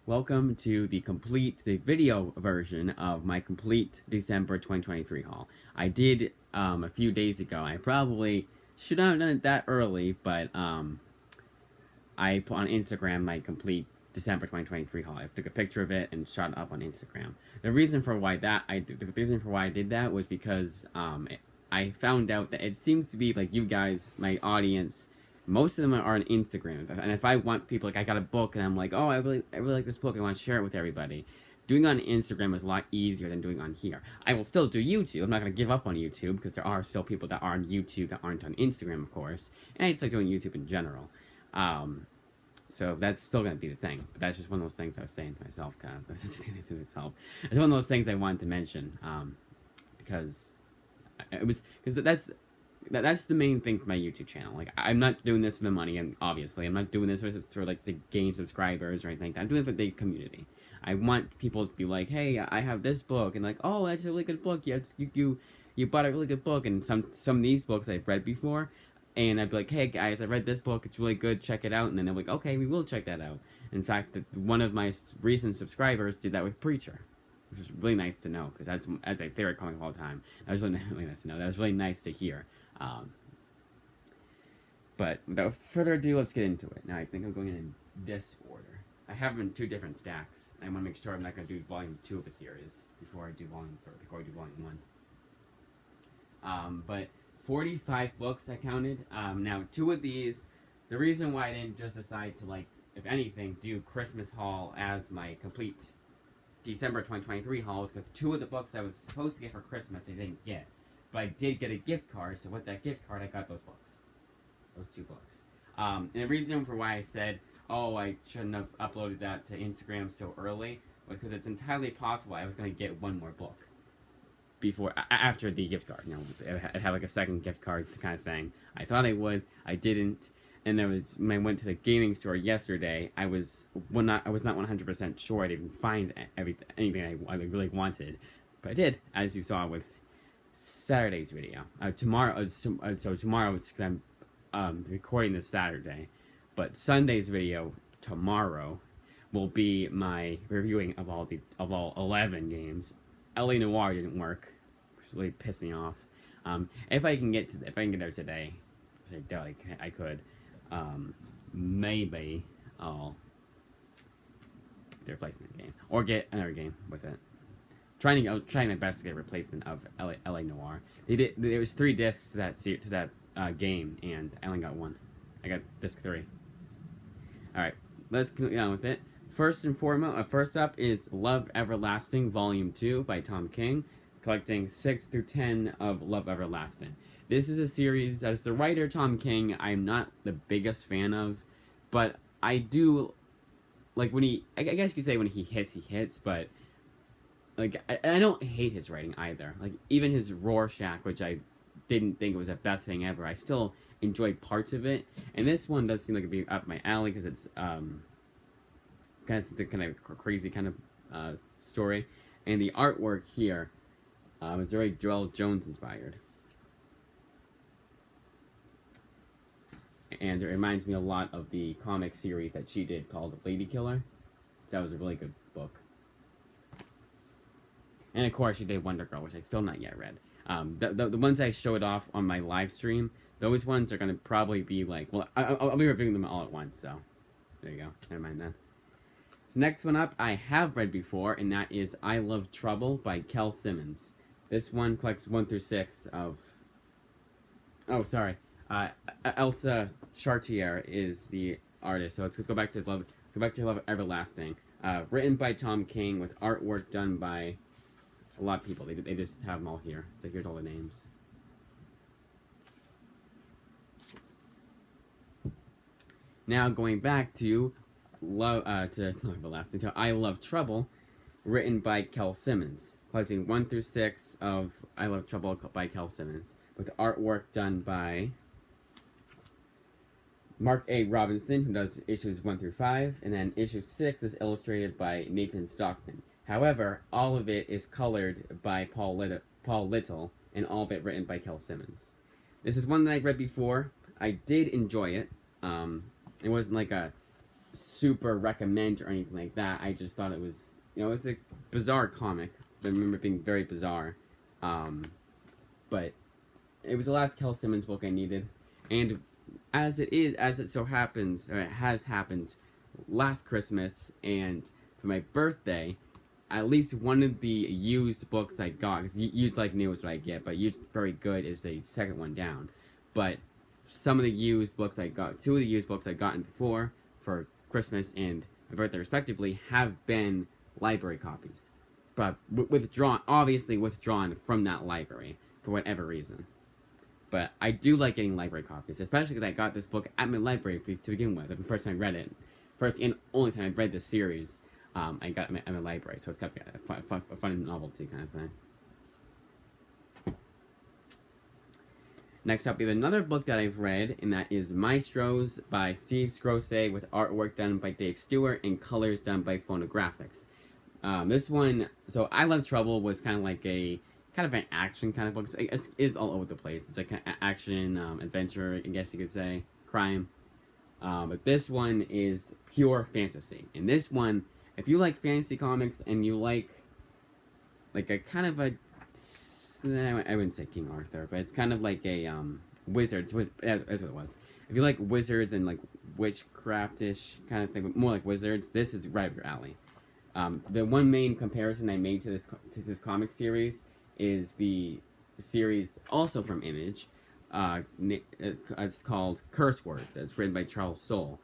Welcome to the video version of my complete December 2023 haul. I did a few days ago. I probably should not have done it that early, but I put on Instagram my complete December 2023 haul. I took a picture of it and shot it up on Instagram. The reason for why I did that was because I found out that it seems to be like you guys, my audience. Most of them are on Instagram, and if I want people, like I got a book and I'm like, oh, I really like this book, I want to share it with everybody. Doing it on Instagram is a lot easier than doing it on here. I will still do YouTube. I'm not going to give up on YouTube because there are still people that are on YouTube that aren't on Instagram, of course. And I just like doing YouTube in general. So that's still going to be the thing. But that's just one of those things I was saying to myself, kind of. It's one of those things I wanted to mention because that's the main thing for my YouTube channel. Like, I'm not doing this for the money, and obviously, I'm not doing this for like to gain subscribers or anything like that. I'm doing it for the community. I want people to be like, hey, I have this book, and like, oh, that's a really good book. Yes, you bought a really good book. And some of these books I've read before, and I'd be like, hey guys, I read this book. It's really good. Check it out. And then they're like, okay, we will check that out. In fact, one of my recent subscribers did that with Preacher, which is really nice to know because that's my favorite comic of all time. That was really nice to know. That was really nice to hear. But without further ado, let's get into it. Now, I think I'm going in this order. I have them in two different stacks. I want to make sure I'm not going to do Volume 2 of a series before I do Volume 1. But 45 books I counted. Now, two of these, the reason why I didn't just decide to, like, if anything, do Christmas haul as my complete December 2023 haul is because two of the books I was supposed to get for Christmas I didn't get. But I did get a gift card, so with that gift card, I got those books. Those two books. And the reason for why I said, oh, I shouldn't have uploaded that to Instagram so early was because it's entirely possible I was going to get one more book after the gift card. You know, I'd have like a second gift card kind of thing. I thought I would. I didn't. And when I went to the gaming store yesterday, I was not 100% sure I didn't find anything I really wanted. But I did, as you saw with Saturday's video. Tomorrow, so tomorrow is because I'm recording this Saturday, but Sunday's video tomorrow will be my reviewing of all 11 games. LA Noire didn't work, which really pissed me off. If I can get there today, which I doubt I could, maybe I'll get a replacement game or get another game with it. Trying my best to get a replacement of LA Noire. There was 3 discs to that game, and I only got 1. I got disc 3. All right, let's continue on with it. First up is Love Everlasting Volume 2 by Tom King, collecting 6 through 10 of Love Everlasting. This is a series, as the writer Tom King, I'm not the biggest fan of, but I do like when I guess you could say when he hits, but like, I don't hate his writing either. Like, even his Rorschach, which I didn't think was the best thing ever, I still enjoyed parts of it. And this one does seem like it'd be up my alley because it's kind of crazy kind of story. And the artwork here is very Joel Jones inspired. And it reminds me a lot of the comic series that she did called Lady Killer. That was a really good book. And of course, she did Wonder Girl, which I still not yet read. The ones I showed off on my live stream, those ones are going to probably be like, well, I'll be reviewing them all at once, so there you go. Never mind that. So next one up, I have read before, and that is I Love Trouble by Kel Simmons. This one collects 1 through 6 of... Oh, sorry. Elsa Chartier is the artist, so let's go back to Love Everlasting. Written by Tom King with artwork done by a lot of people. They just have them all here. So here's all the names. Now going back to I Love Trouble, written by Kel Simmons, collecting 1 through 6 of I Love Trouble by Kel Simmons, with artwork done by Mark A. Robinson, who does issues 1 through 5, and then issue 6 is illustrated by Nathan Stockman. However, all of it is colored by Paul Little, and all of it written by Kel Simmons. This is one that I read before. I did enjoy it. It wasn't like a super recommend or anything like that. I just thought it was, it's a bizarre comic. I remember it being very bizarre. But it was the last Kel Simmons book I needed. And as it so happens, or it has happened last Christmas and for my birthday, at least one of the used books I got, because used like new is what I get, but used very good is the second one down. But some of the used books I got, two of the used books I gotten before for Christmas and my birthday respectively, have been library copies. But obviously withdrawn from that library for whatever reason. But I do like getting library copies, especially because I got this book at my library to begin with. The first time I read it, first and only time I read this series, I got it at my library. So it's got a fun novelty kind of thing. Next up, we have another book that I've read, and that is Maestros by Steve Scrosay, with artwork done by Dave Stewart and colors done by Phonographics. This one, so I Love Trouble was kind of an action kind of book. It's all over the place. It's like an action, adventure, I guess you could say, crime. But this one is pure fantasy. And this one, if you like fantasy comics and you like a kind of a, I wouldn't say King Arthur, but it's kind of like a wizards. That's what it was. If you like wizards and like witchcraftish kind of thing, but more like wizards, this is right up your alley. The one main comparison I made to this comic series is the series also from Image. It's called Curse Words. It's written by Charles Soule.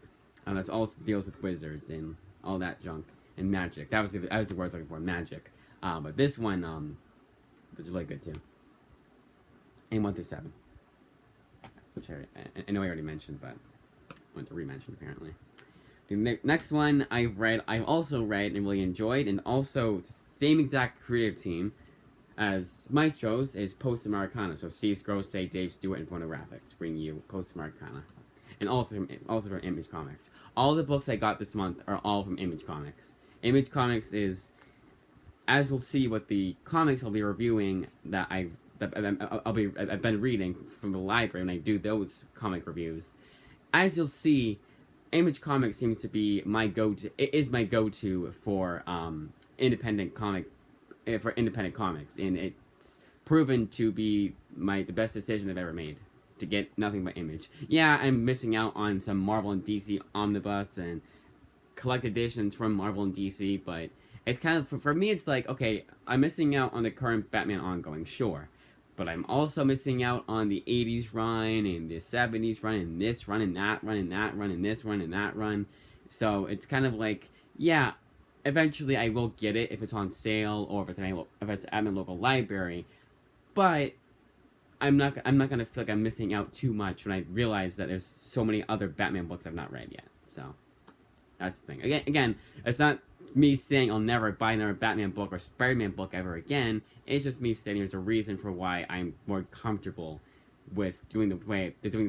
That also deals with wizards and all that junk and magic. That was the word I was looking for, magic. But this one was really good too. And 1 through 7, which I know I already mentioned, but I want to re-mention apparently. The next one I've also read and really enjoyed, and also same exact creative team as Maestros is Post Americana. So Steve Scrosay, Dave Stewart, and Phonographics bring you Post Americana, and also from Image Comics. All the books I got this month are all from Image Comics. Image Comics is, as you'll see, what the comics I'll be reviewing that I've been reading from the library when I do those comic reviews. As you'll see, Image Comics seems to be my go-to. It is my go-to for independent comics, and it's proven to be the best decision I've ever made to get nothing but Image. Yeah, I'm missing out on some Marvel and DC omnibus and collected editions from Marvel and DC, but it's kind of, for me, it's like, okay, I'm missing out on the current Batman ongoing, sure. But I'm also missing out on the 80s run, and the 70s run, and this run, and that run, and that run, and this run, and that run. So it's kind of like, yeah, eventually I will get it if it's on sale, or if it's at my local library. But I'm not gonna feel like I'm missing out too much when I realize that there's so many other Batman books I've not read yet. So that's the thing. Again, it's not me saying I'll never buy another Batman book or Spider-Man book ever again. It's just me saying there's a reason for why I'm more comfortable with doing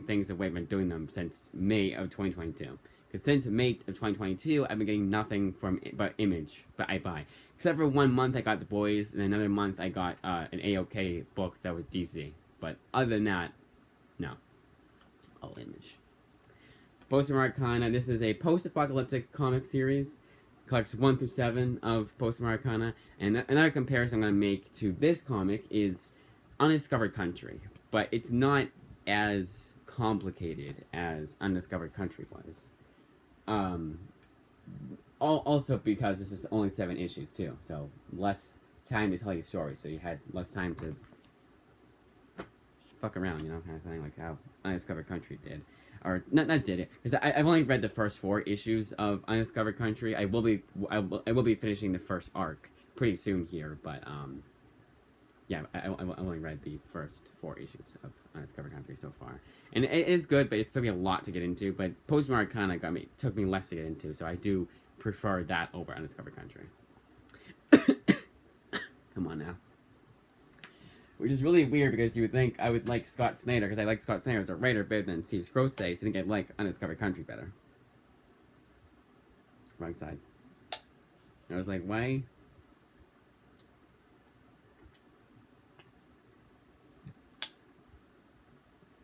things the way I've been doing them since May of 2022. Because since May of 2022, I've been getting nothing but Image, but I buy. Except for 1 month I got The Boys, and another month I got an A-OK book that was DC. But other than that, no. All Image. Post Americana, this is a post-apocalyptic comic series. Collects 1 through 7 of Post Americana. And another comparison I'm going to make to this comic is Undiscovered Country. But it's not as complicated as Undiscovered Country was. Also because this is only 7 issues too. So less time to tell you stories. So you had less time to fuck around, kind of thing. Like how Undiscovered Country did. Or not did it, because I've only read the first 4 issues of Undiscovered Country. I will be finishing the first arc pretty soon here, but yeah, I only read the first 4 issues of Undiscovered Country so far, and it is good, but it took me a lot to get into. But Post Americana took me less to get into, so I do prefer that over Undiscovered Country. Come on now. Which is really weird because you would think I would like Scott Snyder, because I like Scott Snyder as a writer better than Steve Scrosay, so I think I'd like Undiscovered Country better. Wrong side. I was like, why?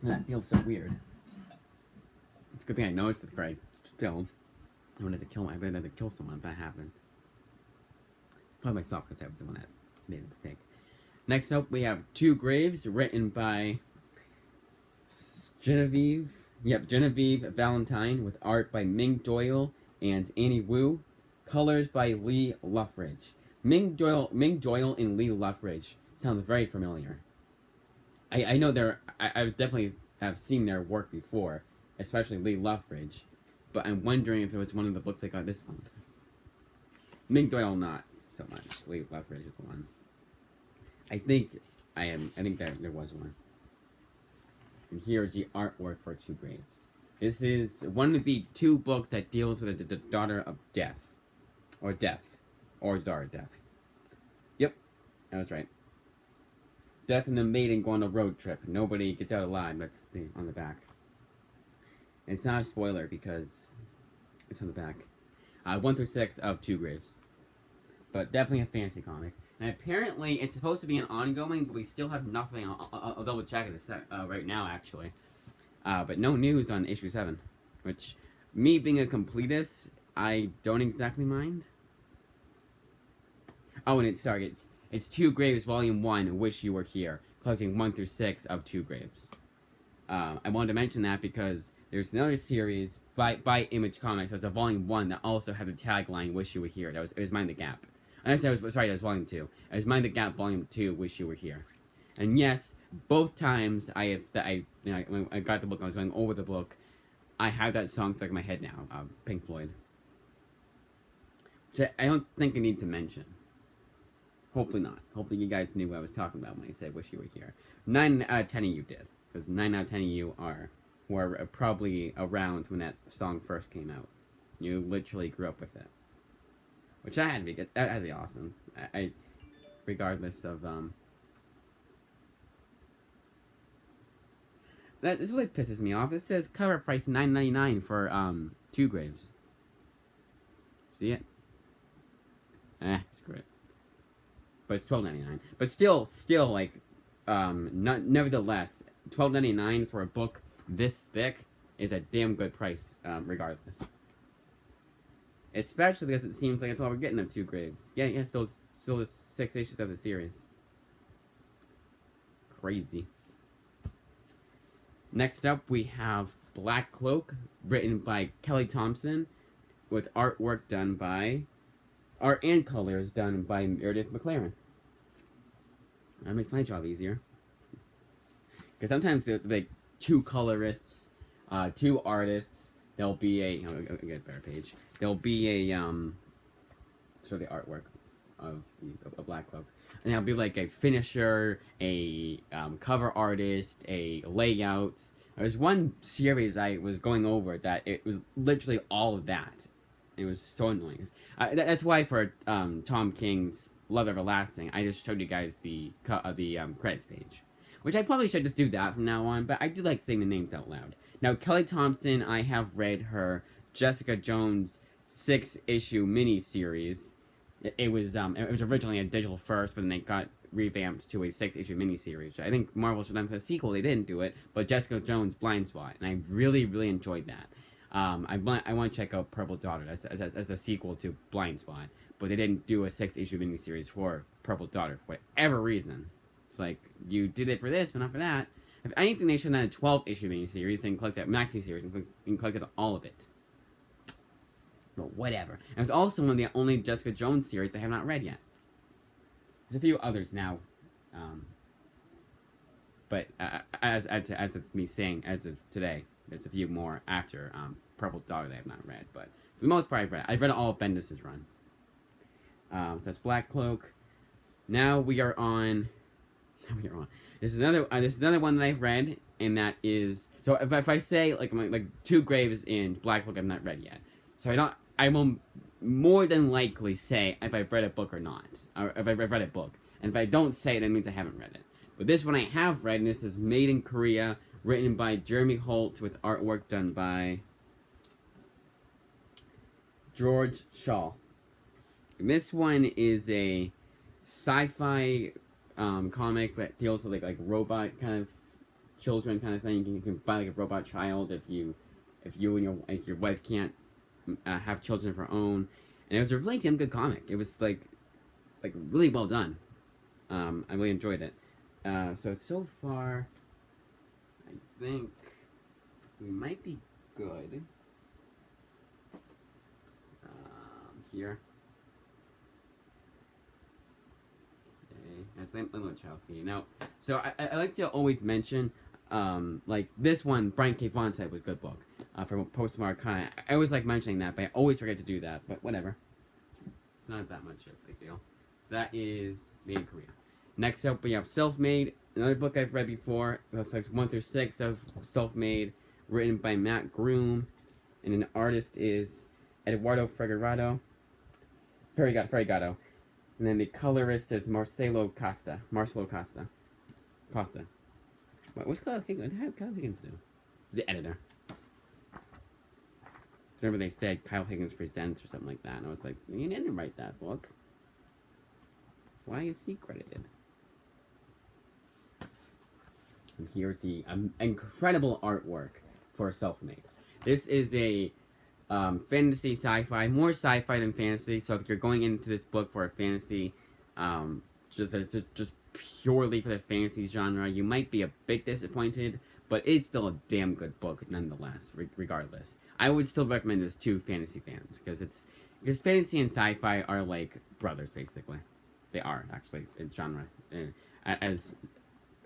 That feels so weird. It's a good thing I noticed it before I spilled. I wanted to kill. I wanted to kill someone if that happened. Probably myself because I was the one that made a mistake. Next up, we have Two Graves, written by Genevieve Valentine, with art by Ming Doyle and Annie Wu, colors by Lee Luffridge. Ming Doyle and Lee Luffridge sounds very familiar. I know I definitely have seen their work before, especially Lee Luffridge, but I'm wondering if it was one of the books I got this month. Ming Doyle not so much. Lee Luffridge is the one. I think that there was one. And here's the artwork for Two Graves. This is one of the two books that deals with the daughter of death. Or daughter of death. Yep, that was right. Death and the maiden go on a road trip. Nobody gets out alive. That's on the back. And it's not a spoiler because it's on the back. 1 through 6 of Two Graves. But definitely a fantasy comic. And apparently it's supposed to be an ongoing, but we still have nothing. I'll double check it right now, actually. But no news on issue 7. Which, me being a completist, I don't exactly mind. Oh, and it's Two Graves Volume One, Wish You Were Here, collecting 1 through 6 of Two Graves. I wanted to mention that because there's another series by Image Comics. There's a Volume 1 that also had the tagline "Wish You Were Here." It was Mind the Gap. That was Volume 2. It was Mind the Gap Volume 2, Wish You Were Here. And yes, both times when I got the book, I was going over the book. I have that song stuck in my head now, Pink Floyd. Which I don't think I need to mention. Hopefully not. Hopefully you guys knew what I was talking about when I said "Wish You Were Here." 9 out of 10 of you did, because 9 out of 10 of you were probably around when that song first came out. You literally grew up with it, which that had to be good. That had to be awesome. I regardless of this really pisses me off. It says cover price $9.99 for Two Graves. See it? Screw it. But it's $12.99. But still, like, nevertheless, $12.99 for a book this thick is a damn good price, regardless. Especially because it seems like it's all we're getting of Two Graves. Yeah, still 6 issues of the series. Crazy. Next up, we have Black Cloak, written by Kelly Thompson, with art and colors done by Meredith McLaren. That makes my job easier. Because sometimes like 2 colorists, 2 artists, there'll be a I'll get a better page. There'll be a show the artwork of a Black Cloak. And there'll be like a finisher, a cover artist, a layout. There's one series I was going over that it was literally all of that. It was so annoying. That's why for Tom King's Love Everlasting, I just showed you guys the credits page. Which I probably should just do that from now on, but I do like saying the names out loud. Now, Kelly Thompson, I have read her Jessica Jones 6-issue miniseries. It was originally a digital first, but then they got revamped to a 6-issue miniseries. I think Marvel should have done a sequel. They didn't do it, but Jessica Jones Blind Spot, and I really, really enjoyed that. I want to check out Purple Daughter as a sequel to Blind Spot, but they didn't do a 6-issue miniseries for Purple Daughter for whatever reason. It's like, you did it for this, but not for that. If anything, they should have done a 12-issue miniseries and collected maxi series and collected all of it. But whatever. And it's also one of the only Jessica Jones series I have not read yet. There's a few others now. But as of me saying, as of today, there's a few more after Purple Daughter that I have not read. But for the most part, I've read all of Bendis' run. So that's Black Cloak. Now we are on. This is another one that I've read, and that is so. If I say like Two Graves in Black Cloak, I've not read yet. So I will more than likely say if I've read a book or not, or if I've read a book. And if I don't say it, that means I haven't read it. But this one I have read, and this is Made in Korea, written by Jeremy Holt with artwork done by George Shaw. And this one is a sci-fi comic that deals with like robot kind of children kind of thing. You can buy like a robot child if you and your wife can't have children of her own, and it was a really damn good comic. It was like really well done. I really enjoyed it. So far, I think we might be good. Here. Okay, that's Wachowski. Now, so I like to always mention, like this one, Brian K. Vaughan said was a good book from Post Americana. I always like mentioning that, but I always forget to do that. But whatever, it's not that much of a big deal. So that is Made in Korea. Next up, we have Self-Made, another book I've read before. Books 1 through 6 of Self-Made, written by Matt Groom, and an artist is Eduardo Fregado. Fregado. And then the colorist is Marcelo Costa. What's Kyle Higgins? How did Kyle Higgins do? He's the editor. Remember they said Kyle Higgins Presents or something like that, and I was like, you didn't write that book. Why is he credited? And here's the incredible artwork for Self-Made. This is a fantasy sci-fi, more sci-fi than fantasy. So if you're going into this book for a fantasy, just purely for the fantasy genre, you might be a bit disappointed, but it's still a damn good book nonetheless. Regardless, I would still recommend this to fantasy fans because fantasy and sci-fi are like brothers basically. They are actually in genre, as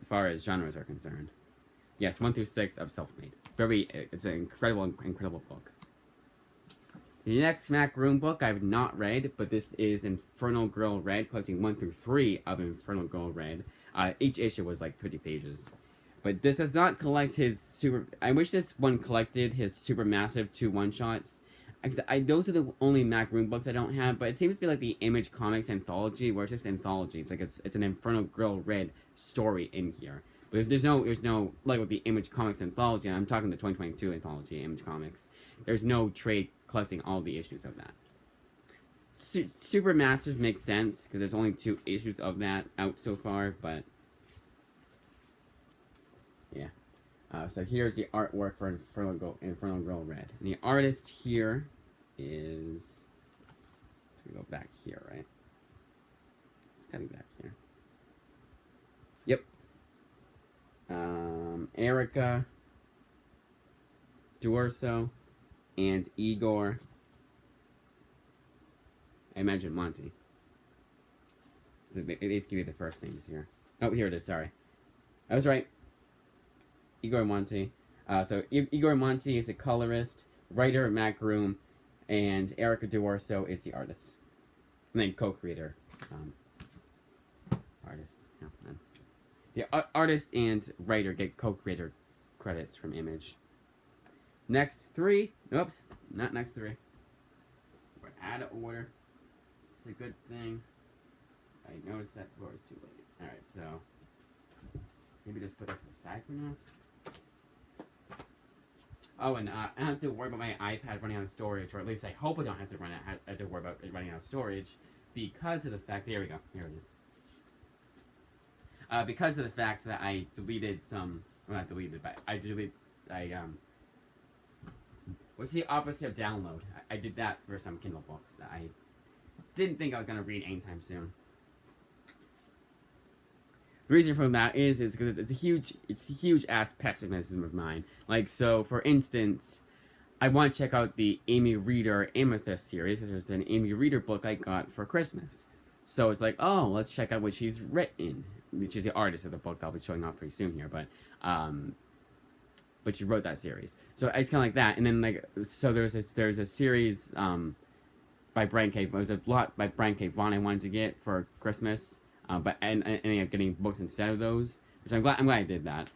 far as genres are concerned. Yes, 1 through 6 of Self-Made. It's an incredible book. The next Mac Room book I've not read, but this is Infernal Girl Red, collecting 1 through 3 of Infernal Girl Red. Each issue was like 50 pages. But this does not collect his super... I wish this one collected his super massive 2 one-shots. Those are the only Mac Room books I don't have, but it seems to be like the Image Comics anthology, where it's just anthology. It's like it's an Infernal Girl Red story in here. But there's no like with the Image Comics anthology, and I'm talking the 2022 anthology, Image Comics. There's no trade collecting all the issues of that. Super Masters makes sense because there's only 2 issues of that out so far, but yeah. So here's the artwork for Infernal Girl Red, and the artist here is. Let's go back here, right? It's gotta be back here. Yep. Erica Duerso and Igor. I imagine Monty. So they just give you the first names here. Oh, here it is. Sorry, I was right. Igor Monty. So Igor Monty is a colorist, writer, Mac Room, and Erica Duerso is the artist, and then co-creator, artist. No, man. The artist and writer get co-creator credits from Image. Next 3. Oops, not next 3. We're out of order. It's a good thing. I noticed that before it's too late. Alright, so maybe just put that to the side for now. Oh, and I don't have to worry about my iPad running out of storage, or at least I hope I don't have to worry about it running out of storage, because of the fact. There we go. Here it is. Because of the fact that I deleted some. Well, not deleted, but what's the opposite of download? I did that for some Kindle books that I didn't think I was gonna read anytime soon. The reason for that is because it's a huge ass pessimism of mine. Like, so for instance, I want to check out the Amy Reeder Amethyst series, which is an Amy Reeder book I got for Christmas. So it's like, oh, let's check out what she's written, which is the artist of the book that I'll be showing off pretty soon here. But she wrote that series, so it's kind of like that. And then like, so there's a series by Brian K. It was a lot by Brian K. Vaughan I wanted to get for Christmas. But I ended up getting books instead of those, which I'm glad I did that.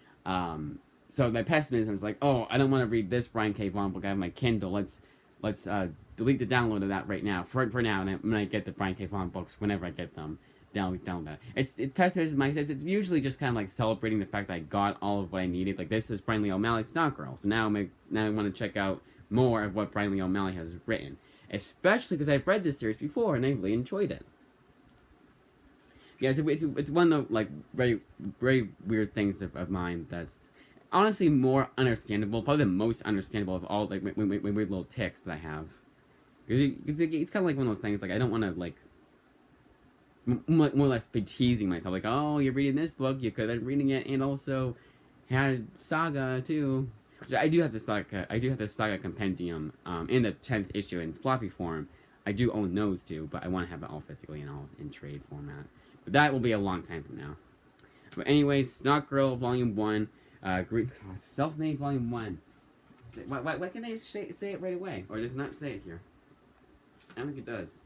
So my pessimism is like, oh, I don't want to read this Brian K. Vaughan book. I have my Kindle. Let's delete the download of that right now for now. And when I get the Brian K. Vaughan books, whenever I get them, down that. It's pessimism. It's usually just kind of like celebrating the fact that I got all of what I needed. Like, this is Brian Lee O'Malley's Snotgirl. So now I want to check out more of what Brian Lee O'Malley has written, especially because I've read this series before and I really enjoyed it. Yeah, it's one of the, like, very, very weird things of mine that's honestly more understandable, probably the most understandable of all, like, my weird little tics that I have. Because it's kind of like one of those things. Like I don't want to like more or less be teasing myself. Like, oh, you're reading this book, you could have been reading it, and also had Saga too. Which I do have the Saga. I do have the Saga compendium in the 10th issue in floppy form. I do own those too, but I want to have it all physically and all in trade format. But that will be a long time from now. But anyways, Snotgirl Volume One, self-made Volume One. Why can't they say it right away, or does it not say it here? I don't think it does.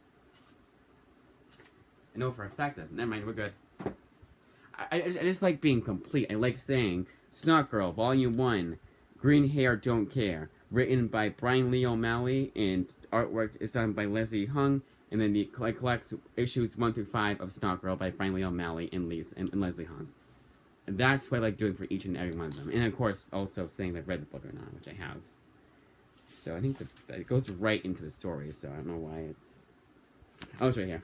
I know for a fact it doesn't. Never mind, we're good. I just like being complete. I like saying Snotgirl Volume One, Green Hair Don't Care, written by Brian Lee O'Malley, and artwork is done by Leslie Hung, and then the collects issues 1 through 5 of Snotgirl by Brian Lee O'Malley and Leslie Hung. And that's what I like doing for each and every one of them. And of course, also saying I've read the book or not, which I have. So I think that it goes right into the story, so I don't know why it's... Oh, it's right here.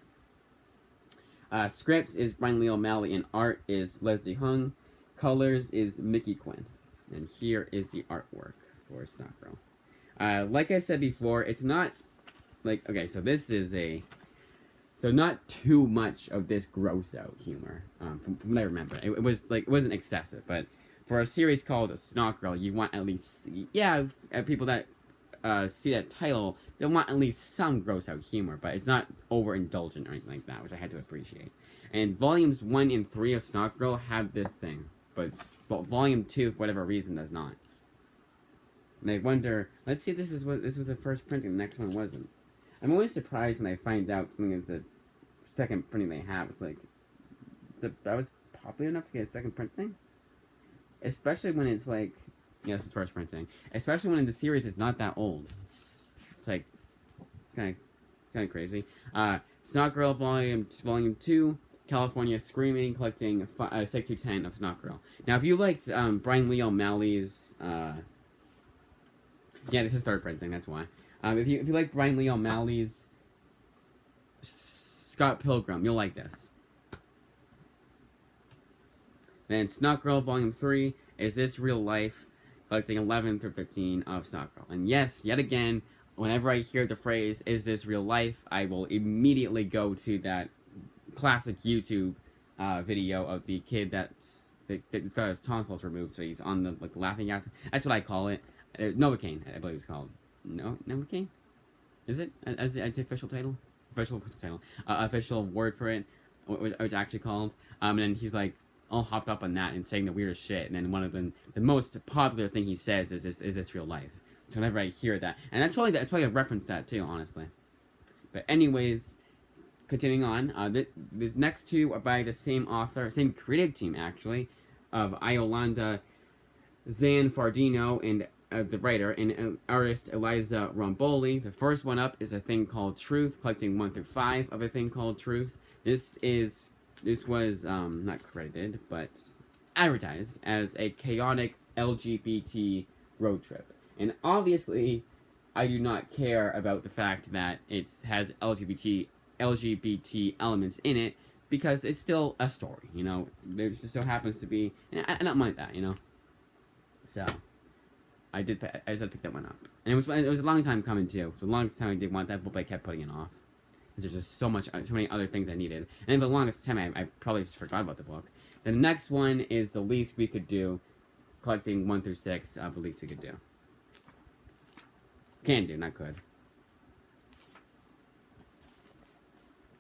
Scripts is Brian Lee O'Malley, and art is Leslie Hung. Colors is Mickey Quinn. And here is the artwork for Snotgirl. Like I said before, it's not... Like, okay, so this is a... So not too much of this gross out humor, from what I remember. It was like, it wasn't excessive, but for a series called Snotgirl, you want at least, people that see that title, they want at least some gross out humor, but it's not overindulgent or anything like that, which I had to appreciate. And volumes 1 and 3 of Snotgirl have this thing, but volume 2, for whatever reason, does not. And I wonder, let's see if this was the first printing, the next one wasn't. I'm always surprised when I find out something is the second printing they have. It's like, that was popular enough to get a second printing? Especially when it's like, this is first printing. Especially when the series is not that old. It's like, it's kind of crazy. Snotgirl Volume 2, California Screaming, collecting 6 to 10 of Snotgirl. Now, if you liked Brian Lee O'Malley's, this is third printing, that's why. If you like Brian Lee O'Malley's Scott Pilgrim, you'll like this. Then Snotgirl Volume 3, Is This Real Life? Collecting 11 through 15 of Snotgirl. And yes, yet again, whenever I hear the phrase, Is This Real Life? I will immediately go to that classic YouTube video of the kid that's got his tonsils removed, so he's on the laughing gas. That's what I call it. Novocaine, I believe it's called. No, Novocaine? Is it? As the official title? Official word for it, what it's actually called. And then he's like all hopped up on that and saying the weirdest shit. And then one of them, the most popular thing he says is this real life? So whenever I hear that, and that's probably I referenced that too, honestly. But anyways, continuing on, these next two are by the same author, same creative team actually, of Iolanda Zanfardino and the writer and artist Eliza Romboli. The first one up is A Thing Called Truth, collecting 1 through 5 of A Thing Called Truth. This was not credited, but advertised as a chaotic LGBT road trip. And obviously, I do not care about the fact that it has LGBT elements in it, because it's still a story, There just so happens to be, and I don't mind that, So, I just had to pick that one up. And it was a long time coming, too. For the longest time I did want that book, but I kept putting it off. Because there's just so many other things I needed. And for the longest time, I probably just forgot about the book. The next one is The Least We Could Do, collecting 1 through 6 of The Least We Could Do. Can do, not could.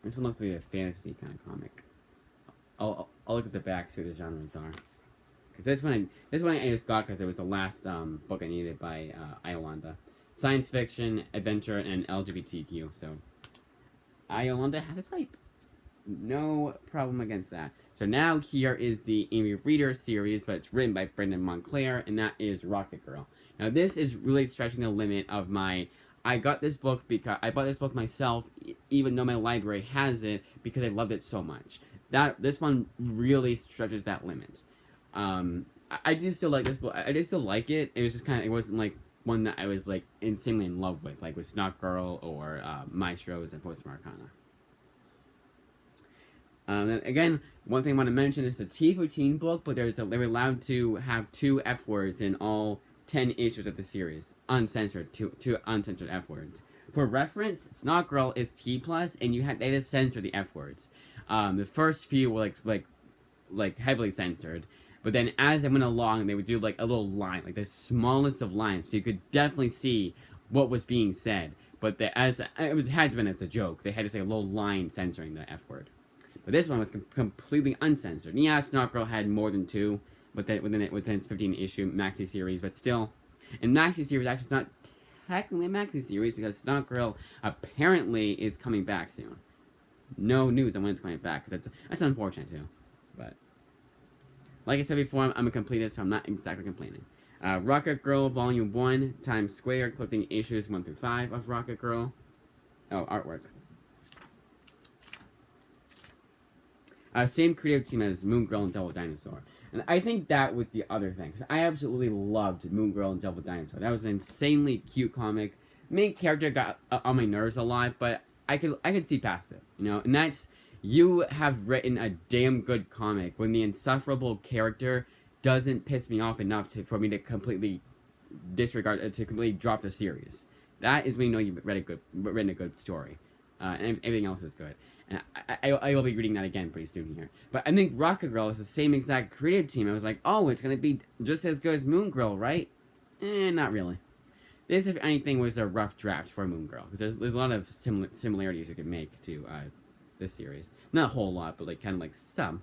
This one looks to be a fantasy kind of comic. I'll look at the back, see what the genres are. Because this one I just got because it was the last book I needed by Iolanda. Science fiction, adventure, and LGBTQ. So, Iolanda has a type. No problem against that. So now here is the Amy Reader series, but it's written by Brendan Montclair, and that is Rocket Girl. Now this is really stretching the limit of my... I got this book because I bought this book myself, even though my library has it, because I loved it so much. This one really stretches that limit. I do still like this book. I do still like it. It was just it wasn't like one that I was like insanely in love with, like with Snotgirl or Maestros and Post Americana. Again, one thing I want to mention is the T14 book, but they were allowed to have 2 F words in all 10 issues of the series, uncensored, two uncensored F words. For reference, Snotgirl is T+, and they just censor the F words. The first few were like heavily censored, but then as they went along, they would do like a little line, like the smallest of lines, so you could definitely see what was being said. But it had been as a joke. They had to say a little line censoring the F word. But this one was completely uncensored. And yeah, Snotgirl had more than two within its 15-issue maxi series, but still, and maxi series actually it's not technically a maxi series because Snotgirl apparently is coming back soon. No news on when it's coming back. That's unfortunate too. But like I said before, I'm a completist, so I'm not exactly complaining. Rocket Girl Volume One, Times Square, collecting issues 1 through 5 of Rocket Girl. Oh, artwork. Same creative team as Moon Girl and Devil Dinosaur. And I think that was the other thing, because I absolutely loved Moon Girl and Devil Dinosaur. That was an insanely cute comic. Main character got on my nerves a lot, but I could see past it, you know? And that's, you have written a damn good comic when the insufferable character doesn't piss me off enough for me to completely disregard, to completely drop the series. That is when you know you've written a good story. And everything else is good. And I will be reading that again pretty soon here. But I think Rocket Girl is the same exact creative team. I was like, oh, it's going to be just as good as Moon Girl, right? Not really. This, if anything, was a rough draft for Moon Girl. Because there's a lot of similarities you could make to this series. Not a whole lot, but like kind of like some.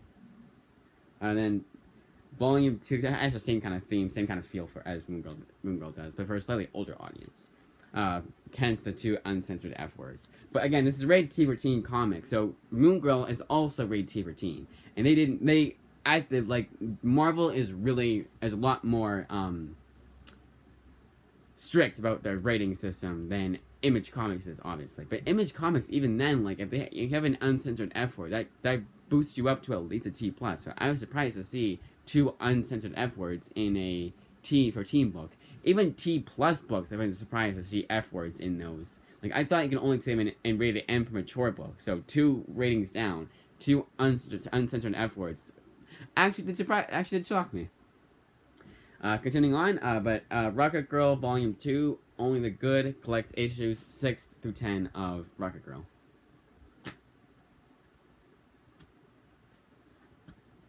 And then Volume 2 has the same kind of theme, same kind of feel as Moon Girl does, but for a slightly older audience. Hence the 2 uncensored F words. But again, this is rated T for teen comic, so Moon Girl is also rated T for teen. And Marvel is a lot more strict about their rating system than Image Comics is, obviously. But Image Comics, even then, like if you have an uncensored F word, that boosts you up to at least a T+. So I was surprised to see 2 uncensored F words in a T for teen book. Even T+ books, I've been surprised to see F words in those. Like, I thought you could only say them in rated M for mature books. So 2 ratings down, 2 uncensored F words. Actually, did shock me. Continuing on, but Rocket Girl Volume 2, Only the Good, collects issues 6 through 10 of Rocket Girl.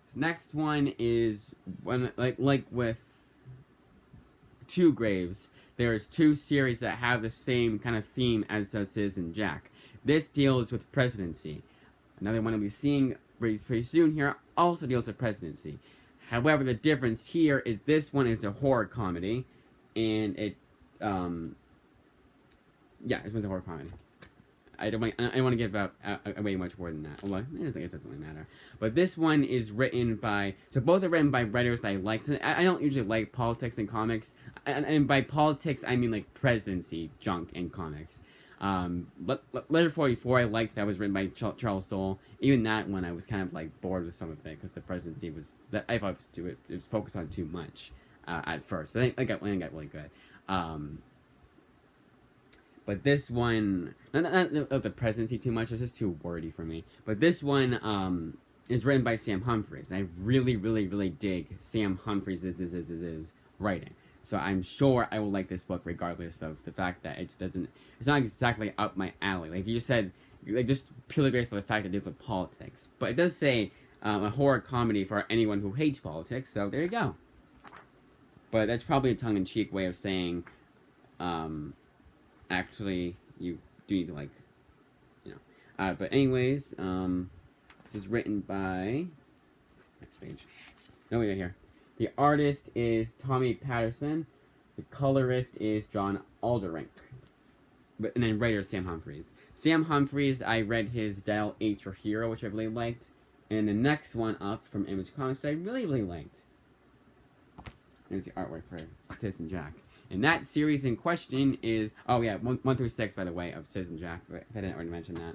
This next one is like with 2 Graves, there's 2 series that have the same kind of theme as does Citizen Jack. This deals with presidency. Another one I'll be seeing pretty soon here also deals with presidency. However, the difference here is this one is a horror comedy, and this one's a horror comedy. I don't want to give away much more than that. Well, I guess it doesn't really matter. But this one is written by... So both are written by writers that I like. So I don't usually like politics in comics. And by politics, I mean like presidency junk in comics. But Letter 44 I liked. That was written by Charles Soule. Even that one I was kind of like bored with some of it. Because the presidency was... I thought it was focused on too much at first. But I got really good. But this one, not of the presidency too much, it was just too wordy for me. But this one is written by Sam Humphries. I really dig Sam Humphries' writing. So I'm sure I will like this book regardless of the fact that it's not exactly up my alley. Like you said, like just purely based on the fact that it deals with politics. But it does say a horror comedy for anyone who hates politics, so there you go. But that's probably a tongue-in-cheek way of saying, actually, you do need to, like, you know. But anyways, this is written by... Next page. No, we got here. The artist is Tommy Patterson. The colorist is John Alderink. And then writer Sam Humphries. Sam Humphries, I read his Dial H for Hero, which I really liked. And the next one up from Image Comics I really liked. Here's the artwork for Citizen Jack. And that series in question is... Oh, yeah, 1 through 6, by the way, of Citizen Jack. If I didn't already mention that.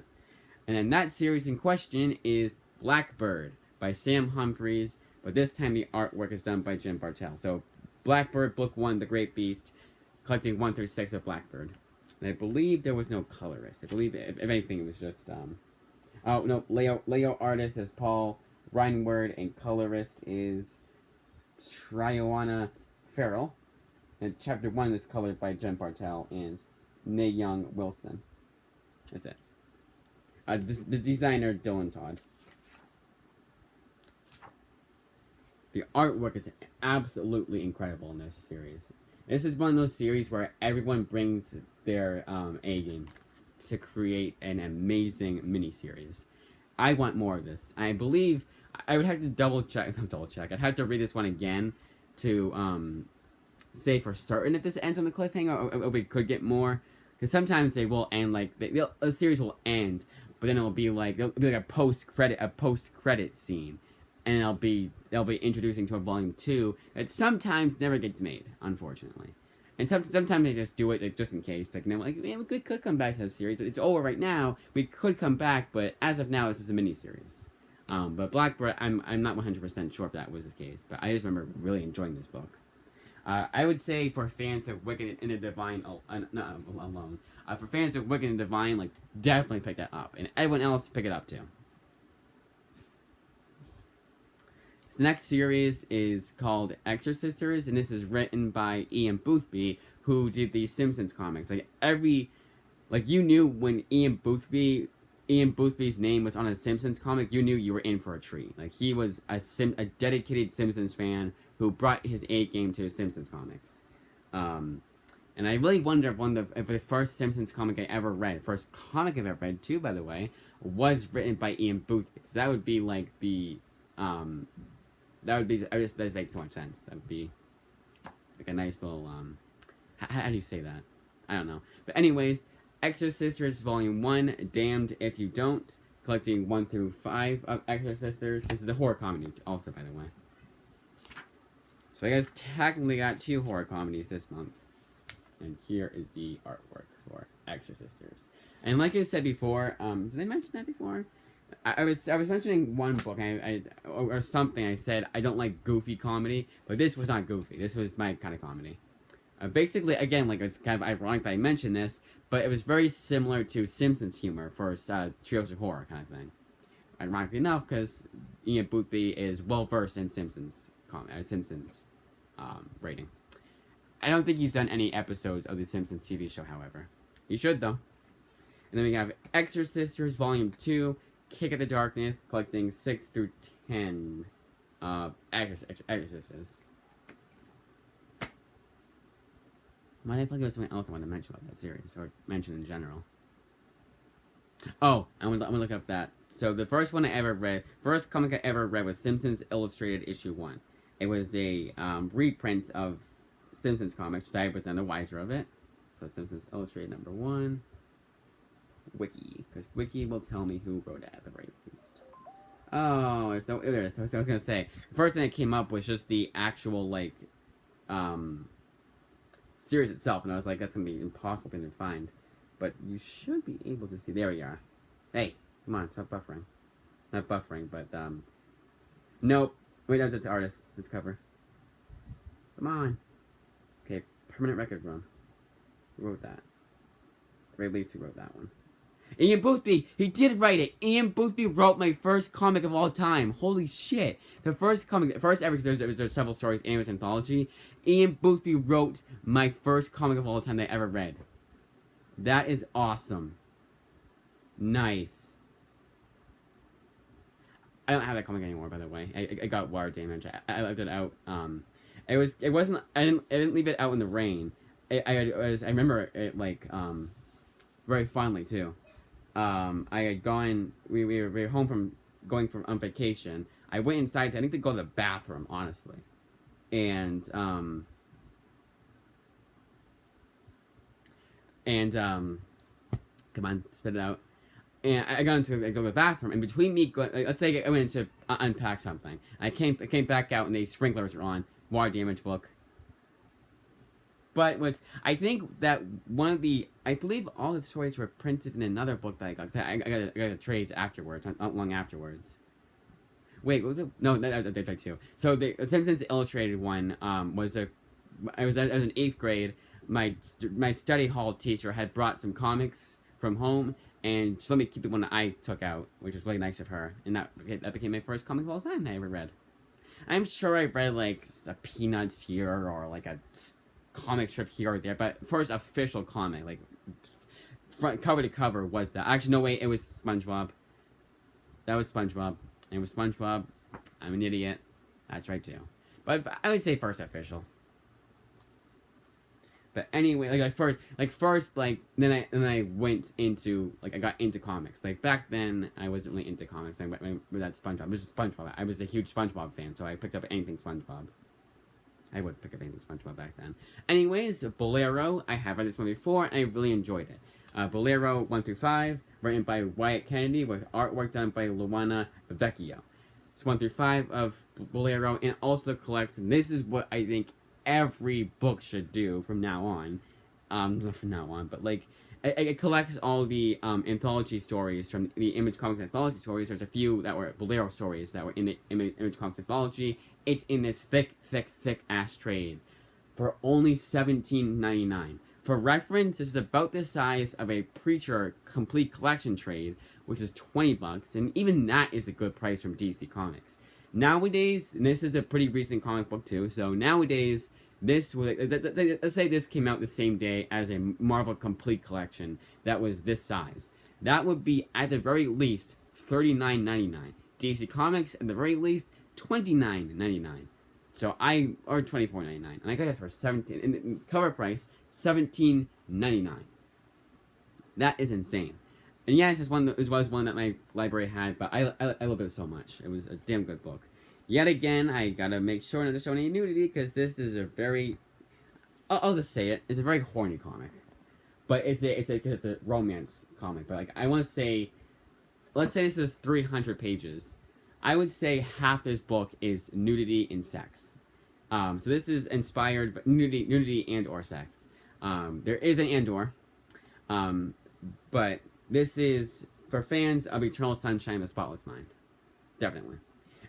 And then that series in question is Blackbird by Sam Humphries. But this time the artwork is done by Jim Bartel. So, Blackbird, Book 1, The Great Beast, collecting 1 through 6 of Blackbird. And I believe there was no colorist. I believe, if anything, it was just... Oh, no, Leo artist is Paul Reinward, and colorist is Trioana Farrell. And Chapter 1 is colored by Jen Bartel, and Nae Young Wilson. That's it. The designer, Dylan Todd. The artwork is absolutely incredible in this series. This is one of those series where everyone brings their A game to create an amazing miniseries. I want more of this. I believe I would have to double check. I'd have to read this one again to say for certain if this ends on the cliffhanger or we could get more. Because sometimes they will end like a series will end, but then it'll be like a post credit scene, and they'll be introducing to a volume 2 that sometimes never gets made, unfortunately. And sometimes they just do it like, just in case. Like, man, we could come back to the series. It's over right now. We could come back, but as of now, this is a miniseries. But Blackbird, I'm not 100% sure if that was the case. But I just remember really enjoying this book. I would say for fans of Wicked and the Divine alone, for fans of Wicked and Divine, like definitely pick that up, and everyone else pick it up too. This next series is called Exorsisters, and this is written by Ian Boothby, who did the Simpsons comics. You knew when Ian Boothby's name was on a Simpsons comic, you knew you were in for a treat. Like, he was a dedicated Simpsons fan who brought his A game to Simpsons comics. And I really wonder if the first Simpsons comic I ever read, first comic I've ever read too, by the way, was written by Ian Boothby. So that would be like that makes so much sense. That would be like a nice little, how do you say that? I don't know. But anyways, Exorsisters Volume One, Damned If You Don't, collecting 1 through 5 of Exorsisters. This is a horror comedy also, by the way. So I guess technically got 2 horror comedies this month. And here is the artwork for Exorsisters. And like I said before, did I mention that before? I was mentioning one book or something. I said I don't like goofy comedy, but this was not goofy. This was my kind of comedy. Basically, again, like it's kind of ironic that I mentioned this, but it was very similar to Simpsons humor for trios of horror kind of thing. Ironically enough, because Ian Boothby is well versed in Simpsons rating. I don't think he's done any episodes of the Simpsons TV show, however. He should though. And then we have Exorsisters Volume 2. Kick at the Darkness, collecting 6 through 10 Exorcists. Why did I feel like there was something else I wanted to mention about that series, or mention in general? Oh, I'm gonna look up that. So the first comic I ever read was Simpsons Illustrated Issue 1. It was a reprint of Simpsons comics, which I was none the wiser of it. So Simpsons Illustrated number 1. Wiki, because Wiki will tell me who wrote it at the very least. Oh, there's no there. So I was gonna say, the first thing that came up was just the actual series itself, and I was like, that's gonna be impossible to find. But you should be able to see. There we are. Hey, come on, stop buffering. Not buffering, but nope. Wait, that's the artist. It's cover. Come on. Okay, Permanent Record Room. Who wrote that? At the very least, who wrote that one? Ian Boothby! He did write it! Ian Boothby wrote my first comic of all time. Holy shit. The first ever, because there's several stories in this anthology. Ian Boothby wrote my first comic of all time that I ever read. That is awesome. Nice. I don't have that comic anymore, by the way. I got water damage. I left it out. I didn't leave it out in the rain. I remember it very fondly too. I had gone. We were home from on vacation. I went inside to go to the bathroom, honestly, and come on, spit it out. And I go to the bathroom, and between me, let's say I went to unpack something. I came back out, and the sprinklers were on. Water damage book. But I think that I believe all the stories were printed in another book that I got. I got the trades afterwards, not long afterwards. Wait, was it? No, that too. So the Simpsons Illustrated one I was in 8th grade. My study hall teacher had brought some comics from home, and she let me keep the one that I took out, which was really nice of her. And that became my first comic of all time I ever read. I'm sure I read a Peanuts here or a comic strip here or there, but first official comic, front cover to cover was that. Actually, no, wait, it was SpongeBob. That was SpongeBob. It was SpongeBob. I'm an idiot. That's right, too. But I would say first official. But anyway, then I went into, I got into comics. Like, back then, I wasn't really into comics. I went with that SpongeBob. It was just SpongeBob. I was a huge SpongeBob fan, so I picked up anything SpongeBob. I would pick up anything SpongeBob back then. Anyways, Bolero, I have read this one before, and I really enjoyed it. Bolero 1 through 5, written by Wyatt Kennedy, with artwork done by Luana Vecchio. It's 1 through 5 of Bolero, and also collects, and this is what I think every book should do from now on. Not from now on, but like, it collects all the anthology stories from the Image Comics anthology stories. There's a few that were Bolero stories that were in the Image Comics anthology. It's in this thick ass trade for only $17.99. For reference, this is about the size of a Preacher complete collection trade, which is $20, and even that is a good price from DC Comics. Nowadays, and this is a pretty recent comic book too, so nowadays, this would, let's say this came out the same day as a Marvel complete collection that was this size. That would be, at the very least, $39.99. DC Comics, at the very least, $29.99. So or $24.99. And I got this for $17, and the cover price, $17.99. That is insane. And yeah, it was one that my library had, but I love it so much. It was a damn good book. Yet again, I gotta make sure not to show any nudity, because this is a very, I'll just say it, it's a very horny comic. But it's a romance comic. But like, I want to say, let's say this is 300 pages. I would say half this book is nudity and sex. So this is inspired by nudity and or sex. There is an and/or, but this is for fans of Eternal Sunshine of the Spotless Mind, definitely.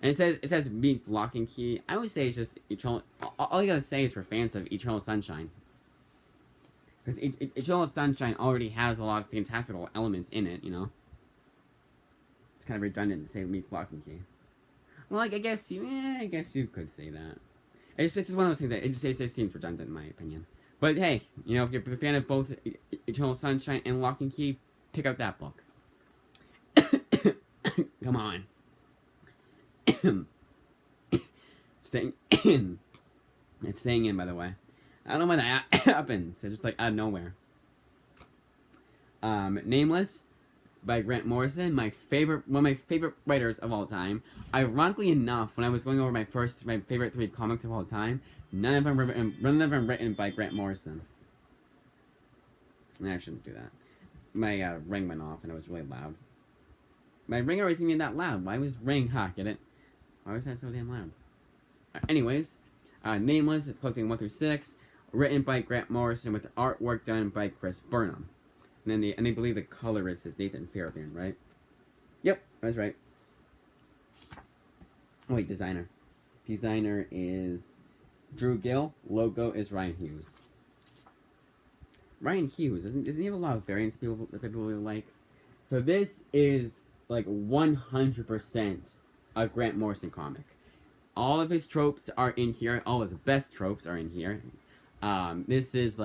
And it says meets Lock and Key. I would say it's just Eternal. All you gotta say is for fans of Eternal Sunshine, because Eternal Sunshine already has a lot of fantastical elements in it. You know, it's kind of redundant to say meets Lock and Key. Well, like, I guess you could say that. It's just one of those things that it just seems redundant in my opinion. But hey, you know, if you're a fan of both Eternal Sunshine and Lock and Key, pick out that book. Come on. Staying in. It's staying in, by the way. I don't know why that happens. It's just like out of nowhere. Nameless by Grant Morrison, one of my favorite writers of all time. Ironically enough, when I was going over my favorite 3 comics of all time, none of them written by Grant Morrison. I shouldn't do that. My ring went off and it was really loud. My ringer isn't even that loud. Why was ring? Get it? Why was that so damn loud? Anyways, Nameless, it's collecting 1 through 6, written by Grant Morrison with artwork done by Chris Burnham. And then they believe the colorist is Nathan Fairbairn, right? Yep, I was right. Oh wait, designer. Designer is Drew Gill. Logo is Ryan Hughes. Ryan Hughes, doesn't he have a lot of variants people really like? So this is like 100% a Grant Morrison comic. All of his tropes are in here. All of his best tropes are in here. This is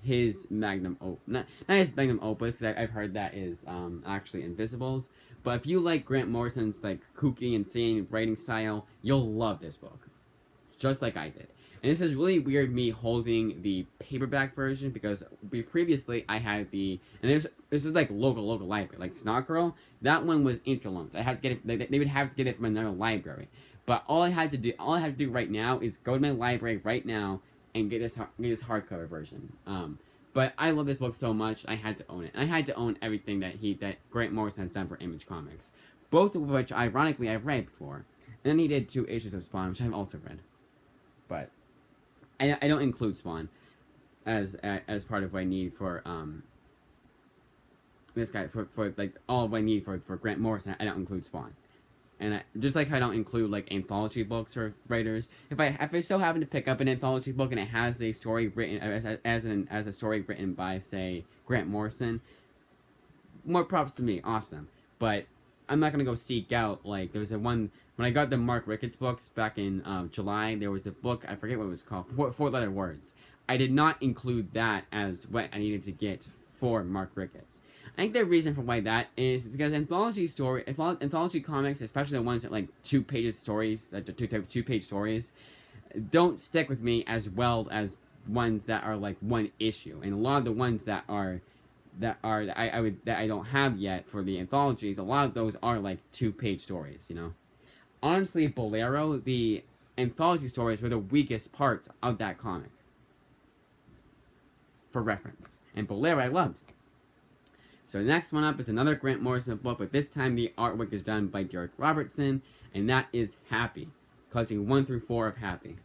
his magnum opus. Not his magnum opus, because I've heard that is actually Invisibles. But if you like Grant Morrison's like kooky, insane writing style, you'll love this book. Just like I did. And this is really weird, me holding the paperback version, because previously I had the, and this is like local library, like Snotgirl. That one was Interloans. I had to get it. They would have to get it from another library. But all I had to do right now is go to my library right now and get this hardcover version. But I love this book so much, I had to own it. And I had to own everything that Grant Morrison has done for Image Comics, both of which, ironically, I've read before. And then he did 2 issues of Spawn, which I've also read. But I don't include Spawn as part of what I need for this guy for like all of what I need for Grant Morrison. I don't include Spawn. And just like I don't include like anthology books or writers, if I so happen to pick up an anthology book and it has a story written as a story written by, say, Grant Morrison, more props to me, awesome. But I'm not gonna go seek out, like, there was a one when I got the Mark Ricketts books back in July. There was a book, I forget what it was called, 4 letter words. I did not include that as what I needed to get for Mark Ricketts. I think the reason for why that is because anthology comics, especially the ones that like 2-page stories, 2-page stories, don't stick with me as well as ones that are like one issue. And a lot of the ones that I don't have yet for the anthologies, a lot of those are like 2-page stories, you know. Honestly, Bolero, the anthology stories were the weakest parts of that comic. For reference. And Bolero I loved. So the next one up is another Grant Morrison book, but this time the artwork is done by Derek Robertson, and that is Happy, collecting 1 through 4 of Happy.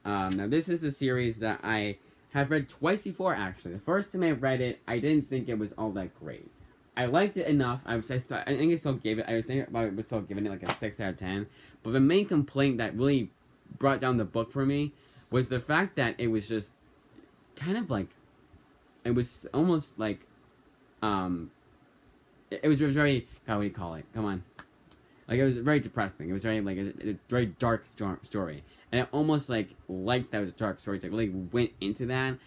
Now this is the series that I have read twice before, actually. The first time I read it, I didn't think it was all that great. I liked it enough. I think I still gave it. I was thinking about it, still giving it like a 6 out of 10. But the main complaint that really brought down the book for me was the fact that it was just kind of like, it was almost like, it was very, God, what do you call it? Come on. Like, it was very depressing. It was very, like, a very dark story. And I almost, like, liked that it was a dark story, so I really went into that.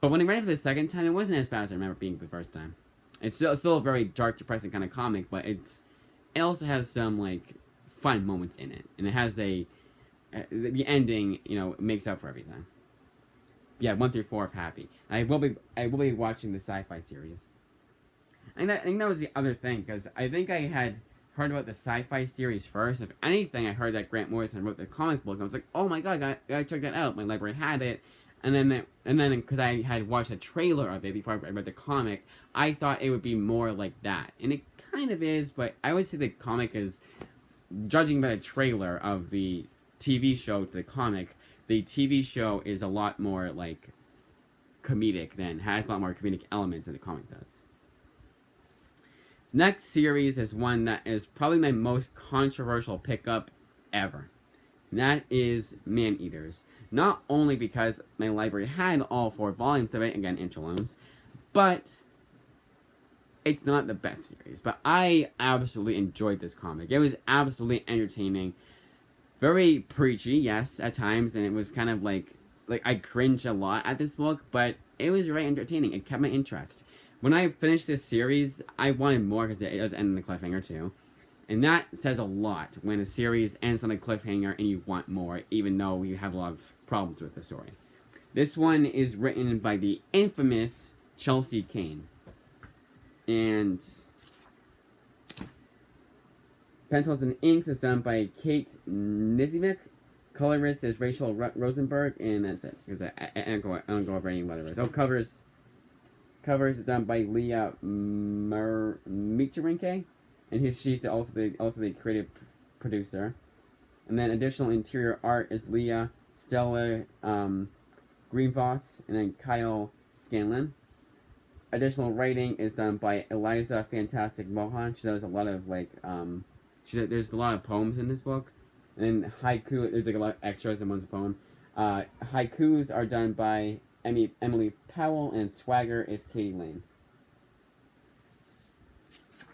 But when I read it for the second time, it wasn't as bad as I remember being the first time. It's still a very dark, depressing kind of comic, but it also has some, like, fun moments in it. And it has the ending, you know, makes up for everything. Yeah, 1 through 4 of Happy. I will be watching the sci-fi series. I think that was the other thing, because I think I had heard about the sci-fi series first. If anything, I heard that Grant Morrison wrote the comic book. I was like, oh my god, I gotta check that out. My library had it, and then because I had watched a trailer of it before I read the comic, I thought it would be more like that, and it kind of is. But I would say the comic is, judging by the trailer of the TV show to the comic, the TV show is a lot more like comedic has a lot more comedic elements than the comic does. This next series is one that is probably my most controversial pickup ever. And that is Man-Eaters. Not only because my library had all 4 volumes of it, again, interloans, but it's not the best series. But I absolutely enjoyed this comic. It was absolutely entertaining. Very preachy, yes, at times, and it was kind of like I cringed a lot at this book, but it was very entertaining. It kept my interest. When I finished this series, I wanted more because it does end on a cliffhanger too. And that says a lot when a series ends on a cliffhanger and you want more, even though you have a lot of problems with the story. This one is written by the infamous Chelsea Kane. And pencils and inks is done by Kate Nizimek. Colorist is Rachel Rosenberg, and that's it. Because I don't go over any letters. Oh, covers is done by Leah Micharenke, and she's also the creative producer. And then additional interior art is Leah Stella Greenvoss, and then Kyle Scanlon. Additional writing is done by Eliza Fantastic Mohan. She does a lot of there's a lot of poems in this book. And then haiku, there's like a lot of extras in one's poem. Haikus are done by Emily Powell, and swagger is Katie Lane.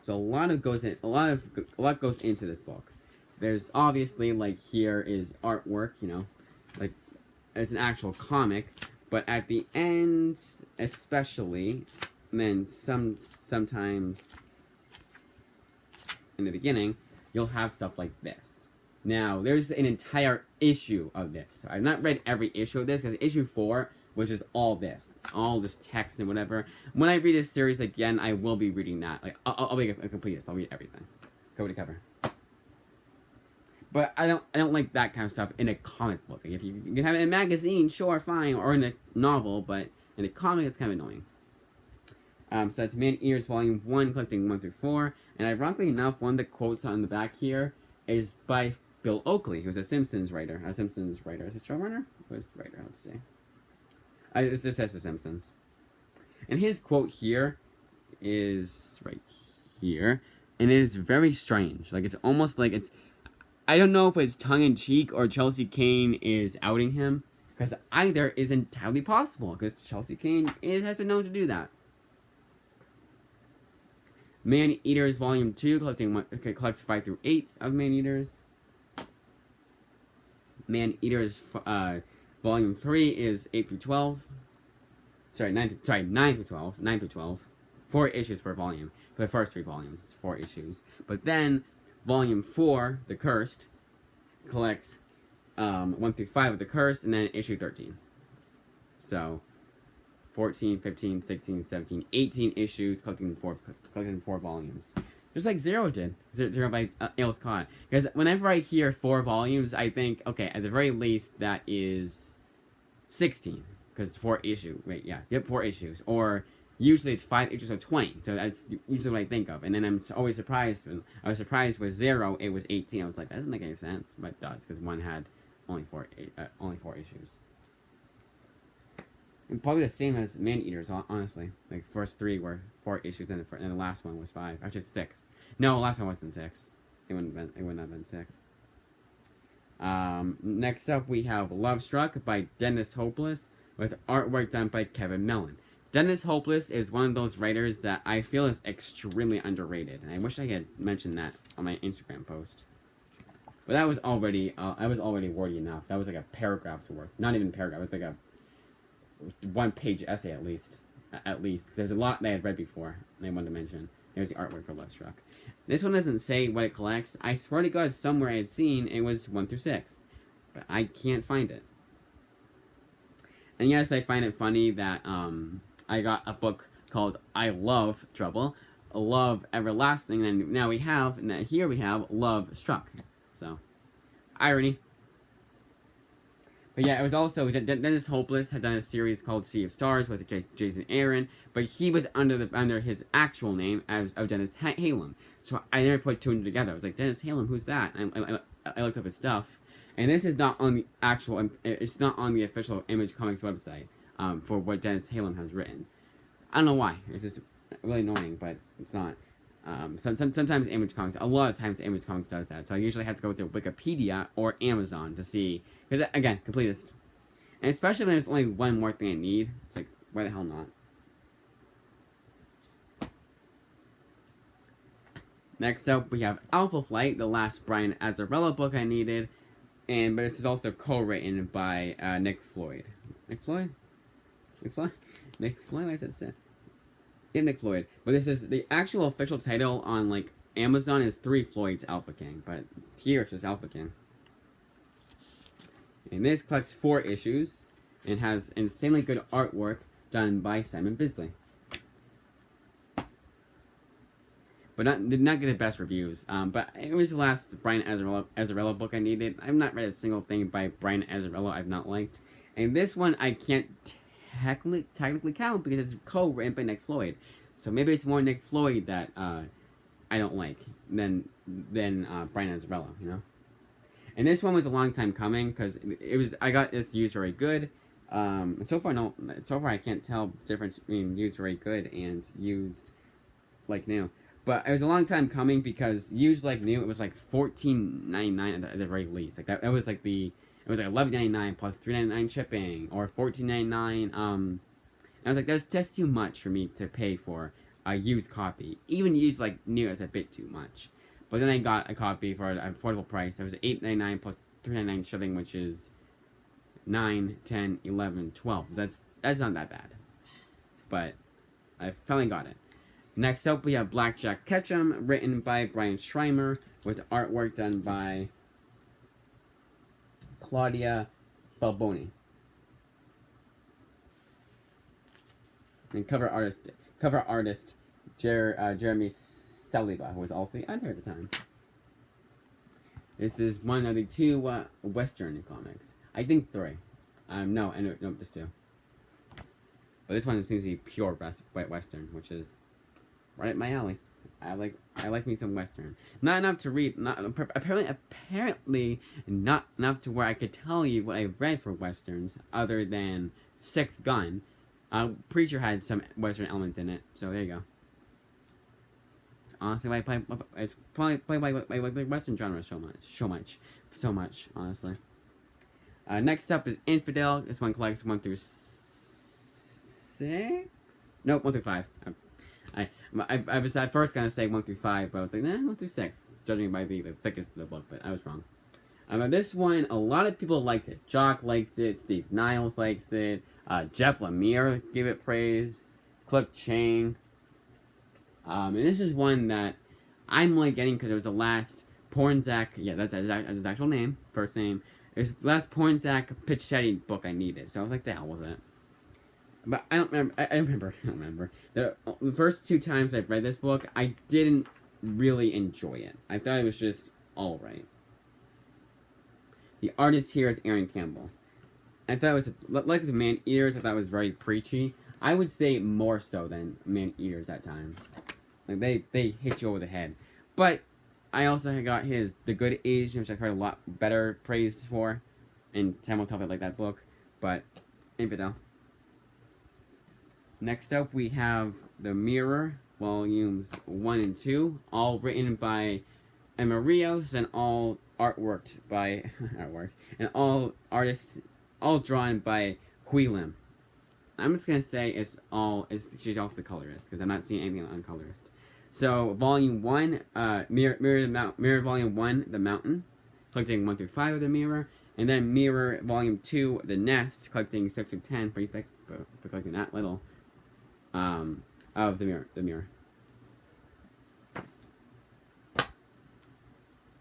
So a lot goes into this book. There's obviously, like, here is artwork, you know, like it's an actual comic, but at the end, especially, and then sometimes in the beginning, you'll have stuff like this. Now, there's an entire issue of this. I've not read every issue of this, because issue 4 was just all this text and whatever. When I read this series again, I will be reading that. Like, I'll be a completist. I'll read everything, cover to cover. But I don't like that kind of stuff in a comic book. Like, if you can have it in a magazine, sure, fine, or in a novel, but in a comic, it's kind of annoying. So it's Man-Eaters Volume 1, collecting 1 through 4. And ironically enough, one of the quotes on the back here is by Bill Oakley, who's a Simpsons writer. Is it showrunner? Who's the writer? Let's see. It just says The Simpsons. And his quote here is right here. And it is very strange. Like, it's almost like it's... I don't know if it's tongue-in-cheek or Chelsea Kane is outing him. Because either is entirely possible. Because Chelsea Kane has been known to do that. Man-Eaters Volume 2, collects 5 through 8 of Man-Eaters. Man-Eaters Volume 3 is 8 through 12. 9 through 12, 9 through 12, 4 issues per volume. For the first 3 volumes, it's 4 issues. But then, Volume 4, The Cursed, collects 1 through 5 of The Cursed, and then issue 13. So, 14, 15, 16, 17, 18 issues, collecting 4 volumes. Just like Zero did. Zero by Ailes Scott. Because whenever I hear 4 volumes, I think, okay, at the very least, that is 16. Because 4 issues. Wait, yeah. Yep, 4 issues. Or usually it's 5 issues of 20. So that's usually what I think of. And then I'm always surprised. I was surprised with Zero, it was 18. I was like, that doesn't make any sense. But it does, because one had only 4 issues. And probably the same as Man-Eaters, honestly. Like, first 3 were 4 issues, and the last one was 5. Actually, 6. No, the last one wasn't 6. It wouldn't have been 6. Next up, we have Lovestruck by Dennis Hopeless, with artwork done by Kevin Mellon. Dennis Hopeless is one of those writers that I feel is extremely underrated, and I wish I had mentioned that on my Instagram post. But that was already wordy enough. That was like a paragraph's worth. Not even a paragraph. It was like a 1-page essay at least, because there's a lot that I had read before and I wanted to mention. There's the artwork for Lovestruck. This one doesn't say what it collects. I swear to God, somewhere I had seen it was 1 through 6, but I can't find it. And yes, I find it funny that I got a book called I Love Trouble, Love Everlasting, and here we have Lovestruck. So, irony. But yeah, it was also, Dennis Hopeless had done a series called Sea of Stars with Jason Aaron, but he was under his actual name of Dennis Halem. So I never put 2 and 2 together. I was like, Dennis Halem, who's that? And I looked up his stuff, and this is not on the actual, it's not on the official Image Comics website for what Dennis Halem has written. I don't know why. It's just really annoying, but it's not. Sometimes Image Comics, a lot of times Image Comics does that, so I usually have to go to Wikipedia or Amazon to see, because again, completist. And especially when there's only one more thing I need, it's like, why the hell not? Next up, we have Alpha Flight, the last Brian Azzarello book I needed, but this is also co-written by Nick Floyd. Nick Floyd? Nick Floyd? Why is it said? Yeah, Nick Floyd. But this is the actual official title on like Amazon is 3 Floyd's Alpha King, but here it's just Alpha King. And this collects 4 issues and has insanely good artwork done by Simon Bisley. But did not get the best reviews. But it was the last Brian Azzarello book I needed. I've not read a single thing by Brian Azzarello I've not liked. And this one I can't technically count because it's co-written by Nick Floyd. So maybe it's more Nick Floyd that I don't like than Brian Azzarello, you know? And this one was a long time coming because I got this used very good. And so far I can't tell the difference between used very good and used like new. But it was a long time coming because used like new, it was like $14.99 at the very least. Like that was like it was like $11.99 plus $3.99 shipping, or $14.99. And I was like, that's too much for me to pay for a used copy. Even used like new is a bit too much. But then I got a copy for an affordable price. It was $8.99 plus $3.99 shipping, which is $9, $10, $11, $12. That's not that bad. But I finally got it. Next up, we have Blackjack Ketchum, written by Brian Schreimer, with artwork done by Claudia Balboni. And cover artist Jeremy Saliba, who was also the editor at the time. This is one of the 2 Western comics. I think 3. No, just 2. But this one seems to be pure Western, which is right up my alley. I like me some Western. Not enough to read. Apparently not enough to where I could tell you what I read for Westerns, other than Six Gun. Preacher had some Western elements in it, so there you go. It's honestly why I play. It's probably why I like the Western genre so much. Honestly. Next up is Infidel. This one collects 1 through 6. Nope, 1 through 5. I was at first gonna say 1 through 5, but I was like, 1 through 6, judging by the thickness of the book, but I was wrong. This one, a lot of people liked it. Jock liked it, Steve Niles likes it, Jeff Lemire gave it praise. Cliff Chang. And this is one that I'm like getting because it was the last Pornzak. Yeah, that's his actual name, first name. It was the last Pornzak Pichetti book I needed, so I was like, the hell with it. But I don't remember. I don't remember. The first 2 times I've read this book, I didn't really enjoy it. I thought it was just all right. The artist here is Aaron Campbell. I thought it was like the Man Eaters. I thought it was very preachy. I would say more so than Man Eaters at times. Like they hit you over the head. But I also got his The Good Age, which I've heard a lot better praise for, and Sam will tell me like that book. But Infidel. Next up, we have The Mirror, Volumes 1 and 2, all written by Emma Rios and all artworked by and all artists, all drawn by Hui Lim. I'm just gonna say she's also the colorist because I'm not seeing anything on colorist. So Volume 1, Mirror Volume 1, The Mountain, collecting 1 through 5 of The Mirror, and then Mirror Volume 2, The Nest, collecting 6 through 10, pretty thick, but collecting that little. Of the mirror.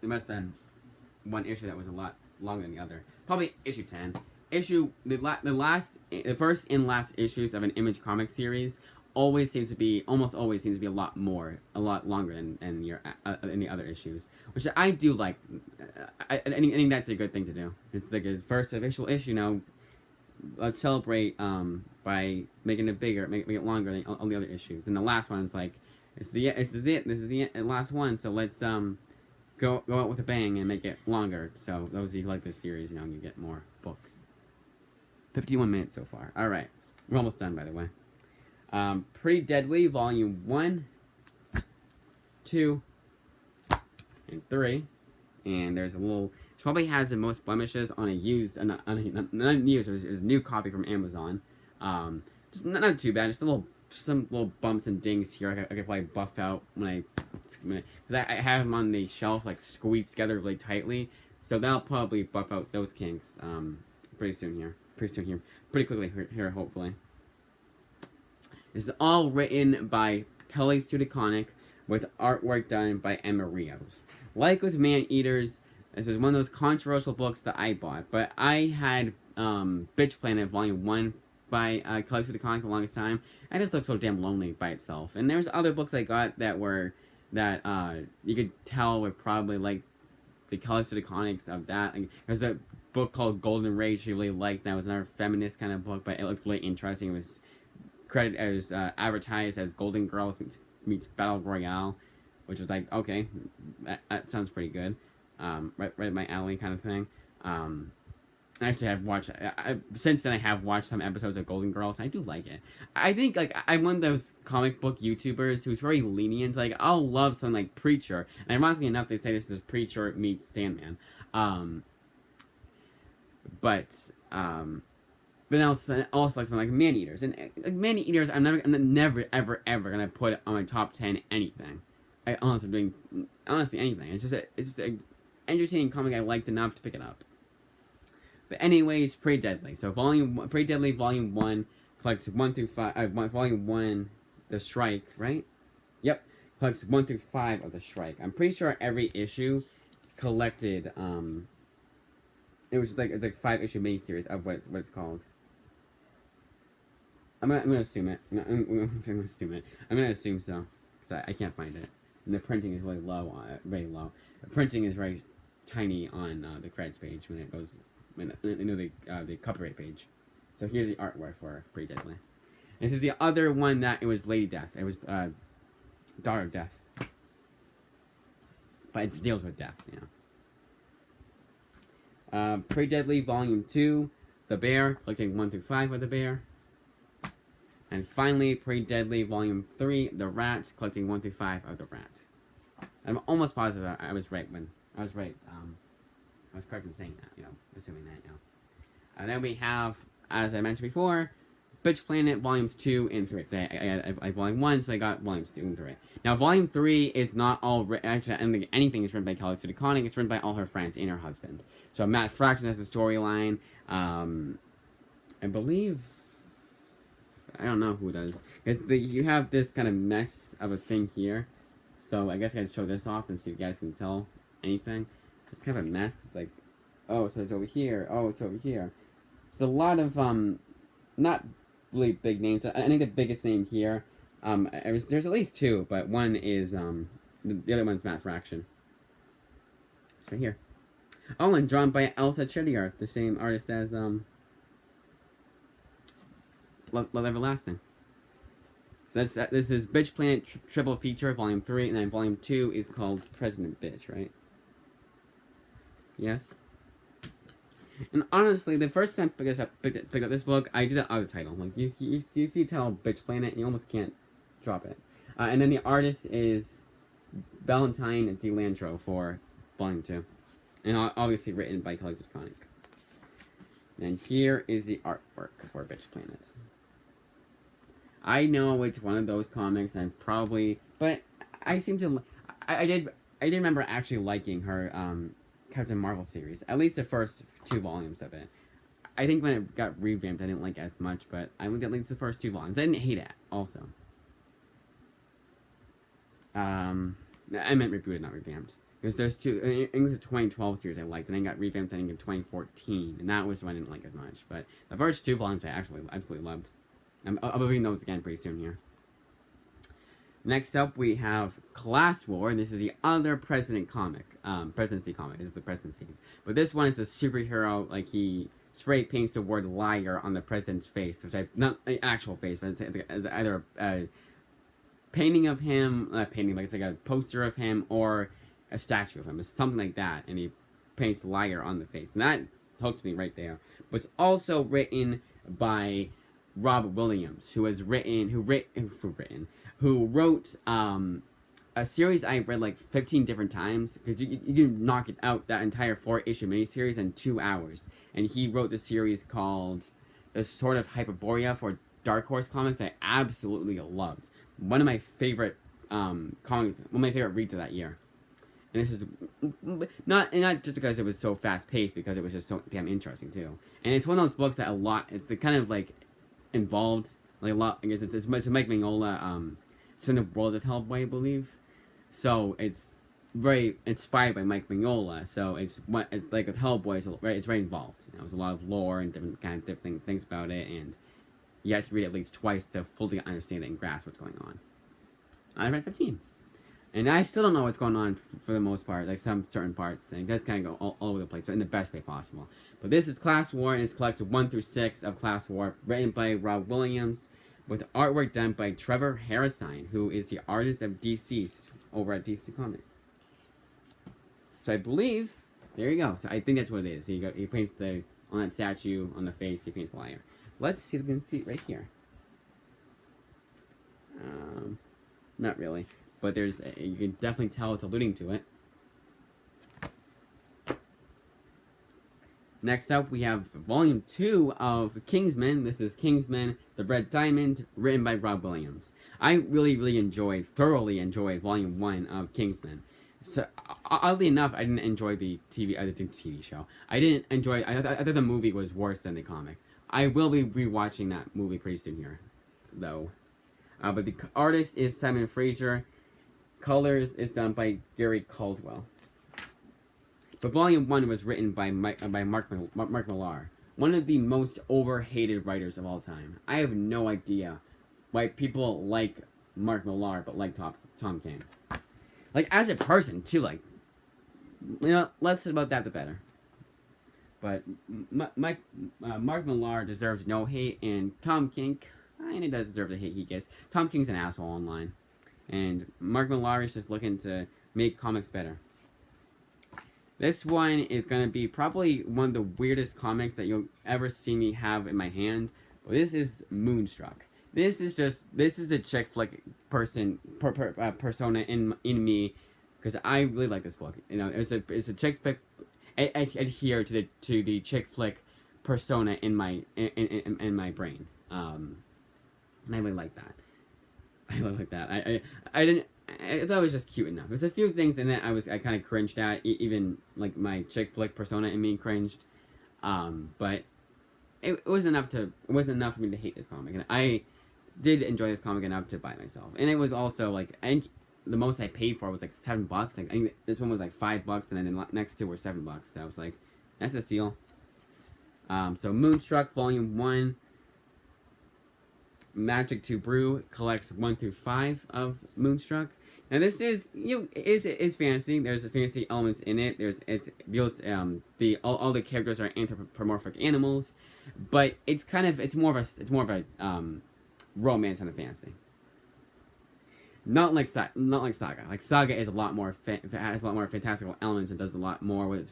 There must have been one issue that was a lot longer than the other. Probably issue 10. The first and last issues of an Image comic series almost seems to be a lot longer than the other issues, which I do like. I think that's a good thing to do. It's like a first official issue, let's celebrate by making it bigger, make it longer than all the other issues. And the last one is like, this is the last one. So let's go out with a bang and make it longer. So those of you who like this series, you get more book. 51 minutes so far. All right, we're almost done, by the way. Pretty Deadly Volume 1, 2, and 3, and there's a little. Probably has the most blemishes on a used, not used, it was a new copy from Amazon. Just not too bad, just some little bumps and dings here. I could probably buff out because I have them on the shelf like squeezed together really tightly, so that'll probably buff out those kinks pretty quickly here hopefully. This is all written by Kelly Studiconic with artwork done by Emma Rios. Like with Man Eaters, this is one of those controversial books that I bought, but I had Bitch Planet Volume 1 by Kelly Sue DeConnick for the longest time. I just looked so damn lonely by itself. And there's other books I got that you could tell were probably like the Kelly Sue DeConnicks of that. Like, there's a book called Golden Rage she really liked. That was another feminist kind of book, but it looked really interesting. It was advertised as Golden Girls meets Battle Royale, which was like, okay, that sounds pretty good. Right in my alley kind of thing. Actually, I've watched since then. I have watched some episodes of Golden Girls. And I do like it. I think like I'm one of those comic book YouTubers who's very lenient. Like I'll love some like Preacher, and ironically enough, they say this is Preacher meets Sandman. But then also like something like Man Eaters, and Man Eaters, I'm never ever gonna put it on my top 10 anything. Honestly anything. It's just a entertaining comic I liked enough to pick it up. But anyways, Pretty Deadly. So Pretty Deadly Volume 1 collects 1 through 5. Volume 1, The Strike, right? Yep, collects 1 through 5 of The Strike. I'm pretty sure every issue collected. It was just like it's like 5-issue miniseries of what it's called. I'm gonna assume it. I'm gonna assume so because I can't find it. And the printing is really low. Very low. The printing is very tiny on the credits page when it goes. The copyright page. So here's the artwork for Pretty Deadly. And this is the other one that it was Lady Death. It was Daughter of Death. But it deals with death, Pretty Deadly Volume 2, The Bear, collecting 1 through 5 of The Bear. And finally, Pretty Deadly Volume 3, The Rat, collecting 1 through 5 of The Rat. I'm almost positive I was right when I was right. I was correct in saying that, assuming that, And then we have, as I mentioned before, Bitch Planet Volumes 2 and 3. So I Volume 1, so I got Volumes 2 and 3. Now, Volume 3 is not all actually, I don't think anything is written by Kelly Sue DeConnick. It's written by all her friends and her husband. So Matt Fraction has the storyline. I believe I don't know who does. Because you have this kind of mess of a thing here. So I guess I can show this off and see if you guys can tell anything. It's kind of a mess. It's like, oh, so it's over here. Oh, it's over here. It's a lot of, not really big names. I think the biggest name here, there's at least two, but one is, the other one's Matt Fraction. It's right here. Oh, and drawn by Elsa Chillier, the same artist as, Love Everlasting. So this is Bitch Planet Triple Feature, Volume 3, and then Volume 2 is called President Bitch, right? Yes? And honestly, the first time I picked up this book, I did it out of title. Like, you see the title Bitch Planet, you almost can't drop it. And then the artist is Valentine DeLandro for Volume 2. And obviously written by Kelly Zuconic. And here is the artwork for Bitch Planet. I know it's one of those comics, and probably, but I seem to, I did remember actually liking her Captain Marvel series, at least the first 2 volumes of it. I think when it got revamped, I didn't like it as much, but I liked at least the first 2 volumes. I didn't hate it, also. I meant rebooted, not revamped. Because there's 2, it was a 2012 series I liked, and then got revamped, I think, in 2014, and that was when I didn't like as much. But the first 2 volumes I actually absolutely loved. I'll be reading those again pretty soon here. Next up, we have Class War. This is the other presidency comic. This is the presidencies. But this one is a superhero, like he spray paints the word liar on the president's face, which not an actual face, but it's either a painting of him, not painting, like it's like a poster of him, or a statue of him. It's something like that, and he paints liar on the face. And that hooked me right there. But it's also written by Rob Williams, who wrote a series I read like 15 different times, because you can knock it out, that entire 4-issue miniseries, in 2 hours. And he wrote the series called The Sort of Hyperborea for Dark Horse Comics I absolutely loved. One of my favorite comics, one of my favorite reads of that year. And this is not just because it was so fast paced, because it was just so damn interesting too. And it's one of those books that it's kind of like involved, like a lot. I guess it's Mike Mignola. It's in the world of Hellboy, I believe. So it's very inspired by Mike Mignola. So it's like with Hellboy, it's very involved. There's a lot of lore and different things about it, and you have to read it at least twice to fully understand it and grasp what's going on. I read 15. And I still don't know what's going on for the most part, like some certain parts. And it does kind of go all over the place, but in the best way possible. But this is Class War, and it's collected 1 through 6 of Class War, written by Rob Williams, with artwork done by Trevor Harrison, who is the artist of Deceased over at DC Comics. So I believe, there you go. So I think that's what it is. He paints on that statue, on the face, he paints the liar. Let's see if we can see it right here. Not really. But you can definitely tell it's alluding to it. Next up, we have Volume 2 of Kingsman. This is Kingsman, The Red Diamond, written by Rob Williams. I really, thoroughly enjoyed Volume 1 of Kingsman. So, oddly enough, I didn't enjoy the TV show. I thought the movie was worse than the comic. I will be rewatching that movie pretty soon here, though. But the artist is Simon Fraser. Colors is done by Gary Caldwell. But Volume 1 was written by Mark Millar, one of the most overhated writers of all time. I have no idea why people like Mark Millar but like Tom King. Like, as a person, too, like, less about that, the better. But Mark Millar deserves no hate, and Tom King kind of does deserve the hate he gets. Tom King's an asshole online. And Mark Millar is just looking to make comics better. This one is going to be probably one of the weirdest comics that you'll ever see me have in my hand. But this is Moonstruck. This is a chick flick persona in me, because I really like this book. It's a chick flick. I adhere to the chick flick persona in my brain. And I really like that. I thought it was just cute enough. There's a few things in it I kind of cringed at, even like my chick flick persona in me cringed. But it wasn't enough for me to hate this comic. And did enjoy this comic enough to buy it myself. And it was also, like, I think the most I paid for was, like, $7. Like, I think this one was, like, $5, and then the next two were $7. So I was like, that's a steal. So Moonstruck Volume One, Magic to Brew collects 1 through 5 of Moonstruck. Now this is, is fantasy. There's fantasy elements in it. It deals all the characters are anthropomorphic animals, but it's more of a romance than a fantasy. Not like Saga. Like Saga is a lot more has a lot more fantastical elements and does a lot more with its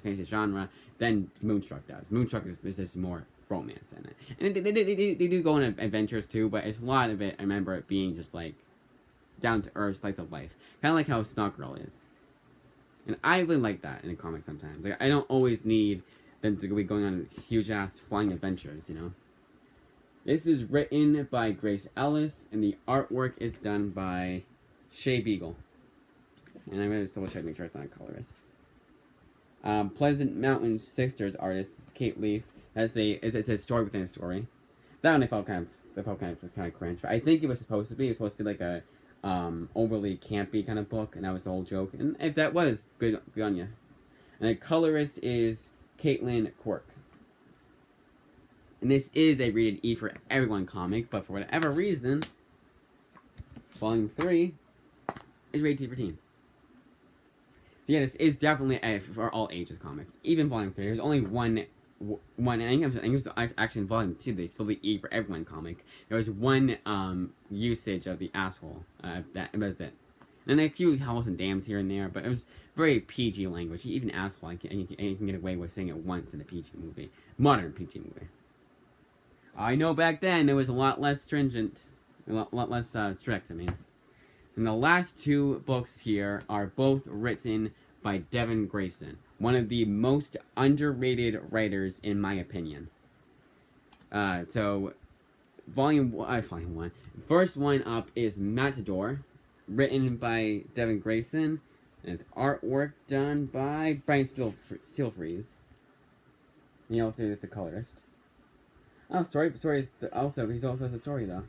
fantasy genre than Moonstruck does. Moonstruck is just more romance in it, and they do go on adventures too, but it's a lot of it. I remember it being just like down to earth slice of life, kind of like how Snotgirl is, and I really like that in a comic sometimes. Like I don't always need them to be going on huge ass flying adventures, you know. This is written by Grace Ellis, and the artwork is done by Shea Beagle. And I'm going to double check to make sure it's not a colorist. Pleasant Mountain Sisters artist is Kate Leaf. It's a story within a story. That one I felt kind of cringe. But I think it was supposed to be. It was supposed to be like a overly campy kind of book, and that was the whole joke. And if that was, good on you. And the colorist is Caitlin Quirk. And this is a rated E for everyone comic, but for whatever reason, Volume 3 is rated T for teen. So yeah, this is definitely a for all ages comic. Even Volume 3, there's only one, and I think it was actually in Volume 2, they still the E for everyone comic. There was one usage of the asshole. That was it. And a few hells and damns here and there, but it was very PG language. Even asshole, and you can get away with saying it once in a PG movie. Modern PG movie. I know back then it was a lot less stringent, a lot less strict, I mean. And the last two books here are both written by Devin Grayson, one of the most underrated writers in my opinion. So, Volume 1. First one up is Matador, written by Devin Grayson, and artwork done by Brian Steelfreeze. You know, it's a colorist. Oh, story is also, he's also a story though.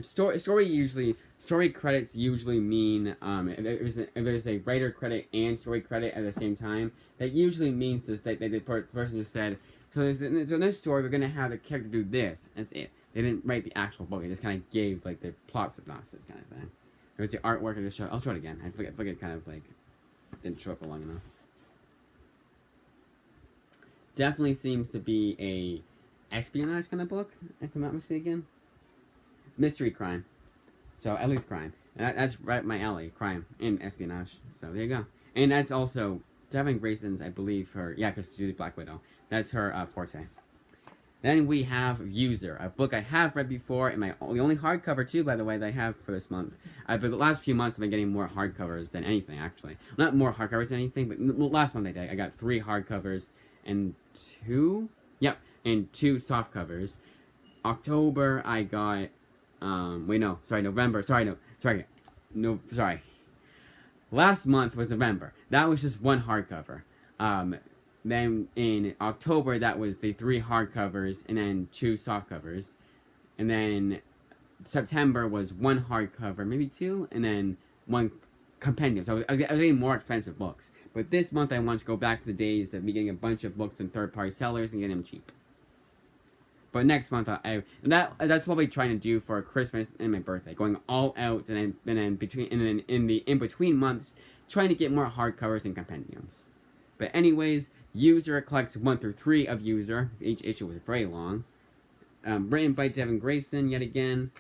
Story credits usually mean, if there's a writer credit and story credit at the same time, that usually means that the person just said, so in this story we're gonna have the character do this, that's it. They didn't write the actual book, they just kind of gave like the plot synopsis kind of thing. There's the artwork of the show. I'll show it again. I forget kind of like, didn't show up for long enough. Definitely seems to be a espionage kind of book, if I'm not mistaken. Mystery crime. So, at least crime. And that's right my alley, crime and espionage. So, there you go. And that's also Devin Grayson's, I believe, because she's Black Widow. That's her forte. Then we have User, a book I have read before, and the only hardcover, too, by the way, that I have for this month. But the last few months I've been getting more hardcovers than anything, actually. Not more hardcovers than anything, but last month I got 3 hardcovers and 2 softcovers. October I got November. Last month was November. That was just 1 hardcover. Then in October that was the 3 hardcovers and then 2 softcovers. And then September was 1 hardcover, maybe 2, and then 1 compendium. So I was getting more expensive books. But this month I want to go back to the days of me getting a bunch of books in third-party sellers and getting them cheap. But next month, that's what we're trying to do for Christmas and my birthday, going all out, and then in the in-between months, trying to get more hardcovers and compendiums. But anyways, User collects 1 through 3 of User. Each issue was very long. Written by Devin Grayson yet again,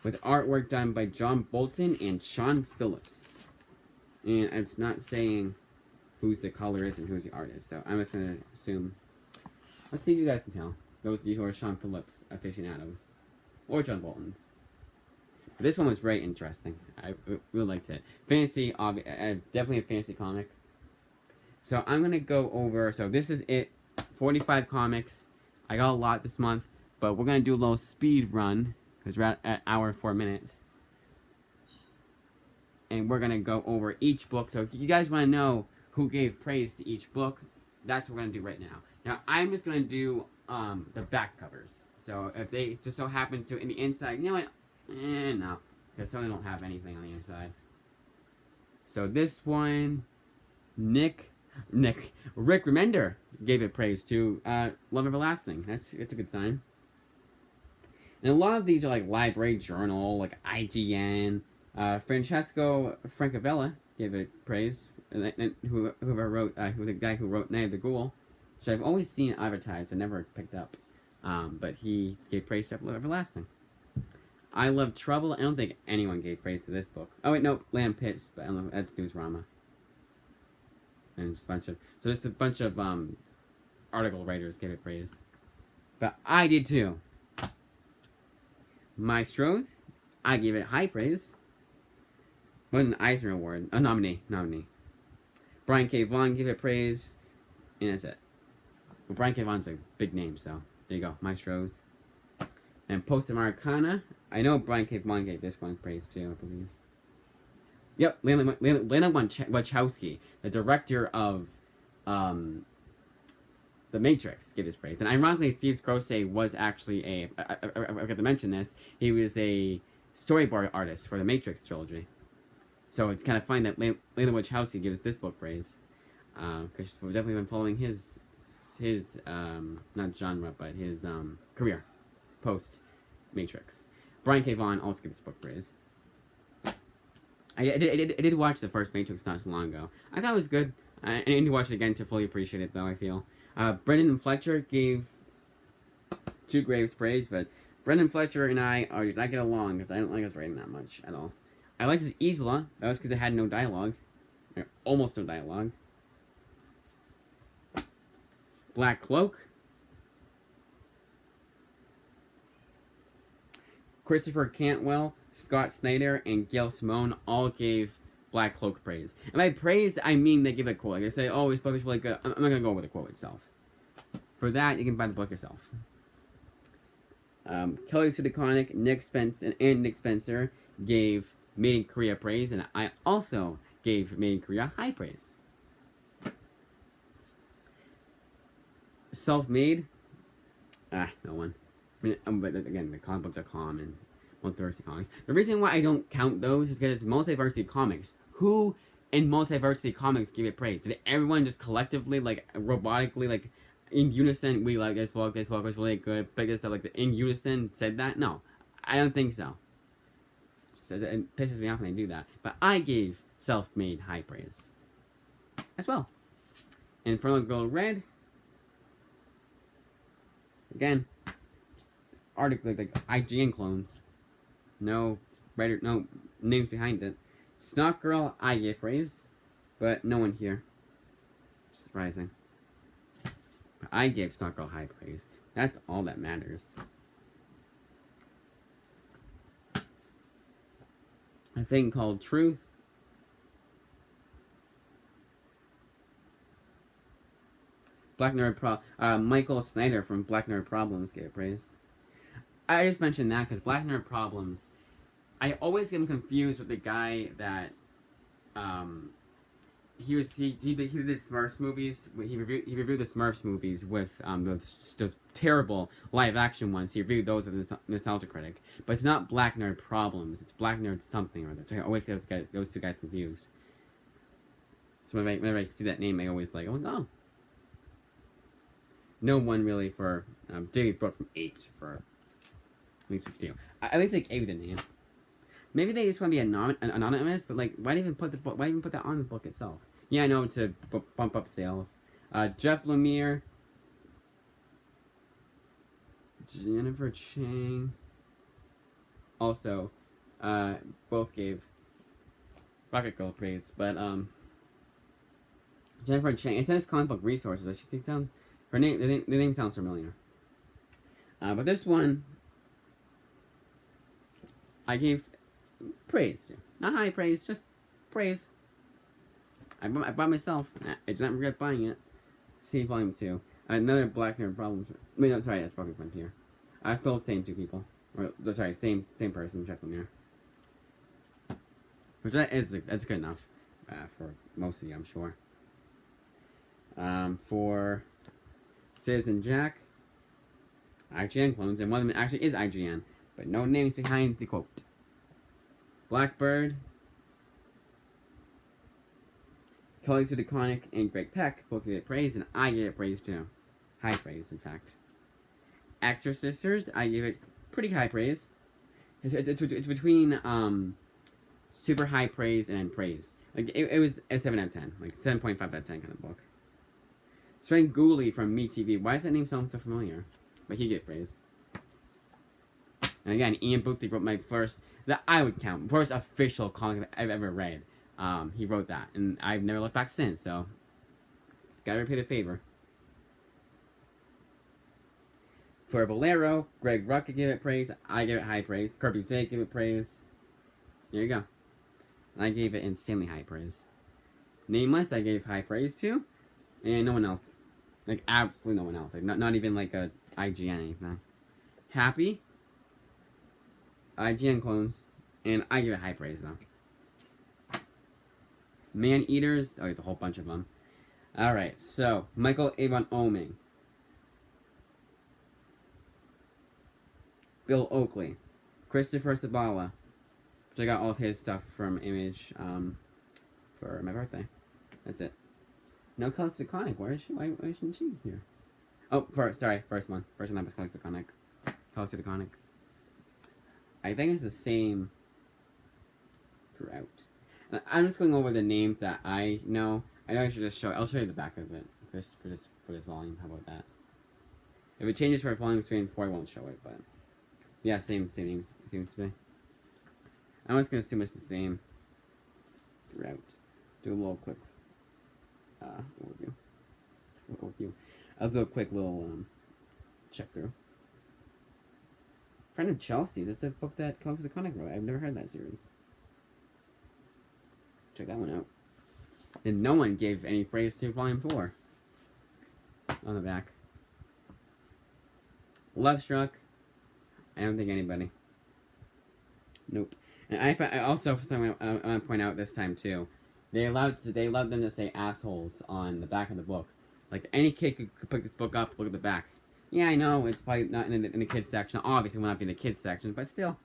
with artwork done by John Bolton and Sean Phillips. And it's not saying who's the colorist and who's the artist, so I'm just gonna assume. Let's see if you guys can tell. Those of you who are Sean Phillips aficionados. Or John Bolton's. But this one was very interesting. I really liked it. Fantasy, definitely a fantasy comic. So I'm going to go over, so this is it. 45 comics. I got a lot this month. But we're going to do a little speed run. Because we're at hour and 4 minutes. And we're going to go over each book. So if you guys want to know who gave praise to each book, that's what we're going to do right now. Now, I'm just going to do the back covers. So if they just so happen to in the inside, you know what? No, because some don't have anything on the inside. So this one, Rick Remender gave it praise to Love Everlasting. It's a good sign. And a lot of these are like Library Journal, like IGN. Francesco Francavilla gave it praise. Whoever wrote, who the guy who wrote Night of the Ghoul, which I've always seen advertised but never picked up. But he gave praise to Love Everlasting. I Love Trouble. I don't think anyone gave praise to this book. Oh wait, no, Lamb Pitts, but I don't know. That's Newsrama. And just a bunch of article writers gave it praise, but I did too. Maestros, I gave it high praise. Won an Eisner Award, a nominee. Brian K. Vaughan gave it praise, and that's it. Well, Brian K. Vaughan's a big name, so there you go, Maestros. And Post Americana, I know Brian K. Vaughan gave this one praise too, I believe. Yep, Lena Wachowski, the director of The Matrix, gave this praise. And ironically, Steve Scrosay was actually I forgot to mention this, he was a storyboard artist for the Matrix trilogy. So it's kind of funny that Lena Wachowski gives this book praise. Because we've definitely been following his not genre, but his career post-Matrix. Brian K. Vaughan also gave this book praise. I did watch the first Matrix not so long ago. I thought it was good. I need to watch it again to fully appreciate it, though, I feel. Brendan Fletcher gave Two Graves praise, but Brendan Fletcher and I did not get along because I don't like his writing that much at all. I liked his Isla. That was because it had no dialogue. Or almost no dialogue. Black Cloak. Christopher Cantwell, Scott Snyder, and Gail Simone all gave Black Cloak praise. And by praise, I mean they give a quote. Like they say, oh, this book is really good. I'm not going to go with the quote itself. For that, you can buy the book yourself. Kelly Sudaconic, Nick Spencer gave Made in Korea praise, and I also gave Made in Korea high praise. Self-Made, no one. I mean, but again, the comicbook.com and Multiversity Comics. The reason why I don't count those is because it's Multiversity Comics. Who in Multiversity Comics gave it praise? Did everyone just collectively, like, robotically, like, in unison, we like this book was really good, pick this up, like, in unison said that? No, I don't think so. So it pisses me off when they do that. But I gave Self-Made high praise as well. Infernal Girl Red. Again, article like IGN clones. No writer, no names behind it. Snotgirl, I gave praise, but no one here. Surprising. But I gave Snotgirl high praise. That's all that matters. A thing called Truth. Black Nerd Michael Snyder from Black Nerd Problems gave praise. I just mentioned that because Black Nerd Problems, I always get him confused with the guy that he did Smurfs movies. He reviewed the Smurfs movies with those terrible live action ones. He reviewed those with Nostalgia Critic, but it's not Black Nerd Problems. It's Black Nerd something or other. So I always get those two guys confused. So whenever I see that name, I always like, oh. No one really for David Brooke from Aped for at least at least they gave it a name. Maybe they just want to be anonymous, but like, why even put that on the book itself? Yeah, I know, to bump up sales. Jeff Lemire, Jennifer Chang, also, both gave Rocket Girl praise, but Jennifer Chang. It says comic book resources. She sounds the name sounds familiar. But this one, I gave praise to. Not high praise, just praise. I bought myself. I did not regret buying it. See Volume 2. Another Black Nerd Problems. Wait, no, sorry, that's Broken Frontier. Still the same two people. Or, sorry, same person, Jeff Lemire. Which that's good enough for most of you, I'm sure. For Citizen Jack, IGN clones, and one of them actually is IGN, but no names behind the quote. Blackbird, Cloak to the Conic, and Greg Peck both gave it praise, and I gave it praise too. High praise, in fact. Exorsisters, I gave it pretty high praise. It's between super high praise and praise. Like it was a 7 out of 10, like 7.5 out of 10 kind of book. Sven Gooley from MeTV. Why does that name sound so familiar? But he gave praise. And again, Ian Boothby wrote my first, that I would count, first official comic I've ever read. He wrote that, and I've never looked back since, so gotta repay the favor. For Bolero, Greg Rucka gave it praise, I gave it high praise, Kirby Zay gave it praise. There you go. I gave it insanely high praise. Nameless, I gave high praise to, and no one else. Like, absolutely no one else. Like, not even like a IGN anything. Happy, IGN clones, and I give it high praise though. Man Eaters, oh, there's a whole bunch of them. Alright, so, Michael Avon Oming. Bill Oakley. Christopher Sabala. Which I got all of his stuff from Image, for my birthday. That's it. No Cloak Iconic. Where is she? Why isn't she here? Oh, first one. First one that was Cloak Iconic. Cloak Iconic. I think it's the same throughout. And I'm just going over the names that I know. I know I should just show it. I'll show you the back of it just for this volume. How about that? If it changes for volume 3 and 4, I won't show it, but yeah, same names seems to be. I'm just gonna assume it's the same throughout. Do a little quick overview. I'll do a quick little check through. Friend of Chelsea. This is a book that Cloak Iconic wrote. I've never heard that series. Check that one out. And no one gave any praise to Volume 4. On the back. Lovestruck. I don't think anybody. Nope. And I also something I want to point out this time too. They allowed them to say assholes on the back of the book. Like any kid could pick this book up, look at the back. Yeah, I know it's probably not in the kids section. Obviously, it will not be in the kids section, but still.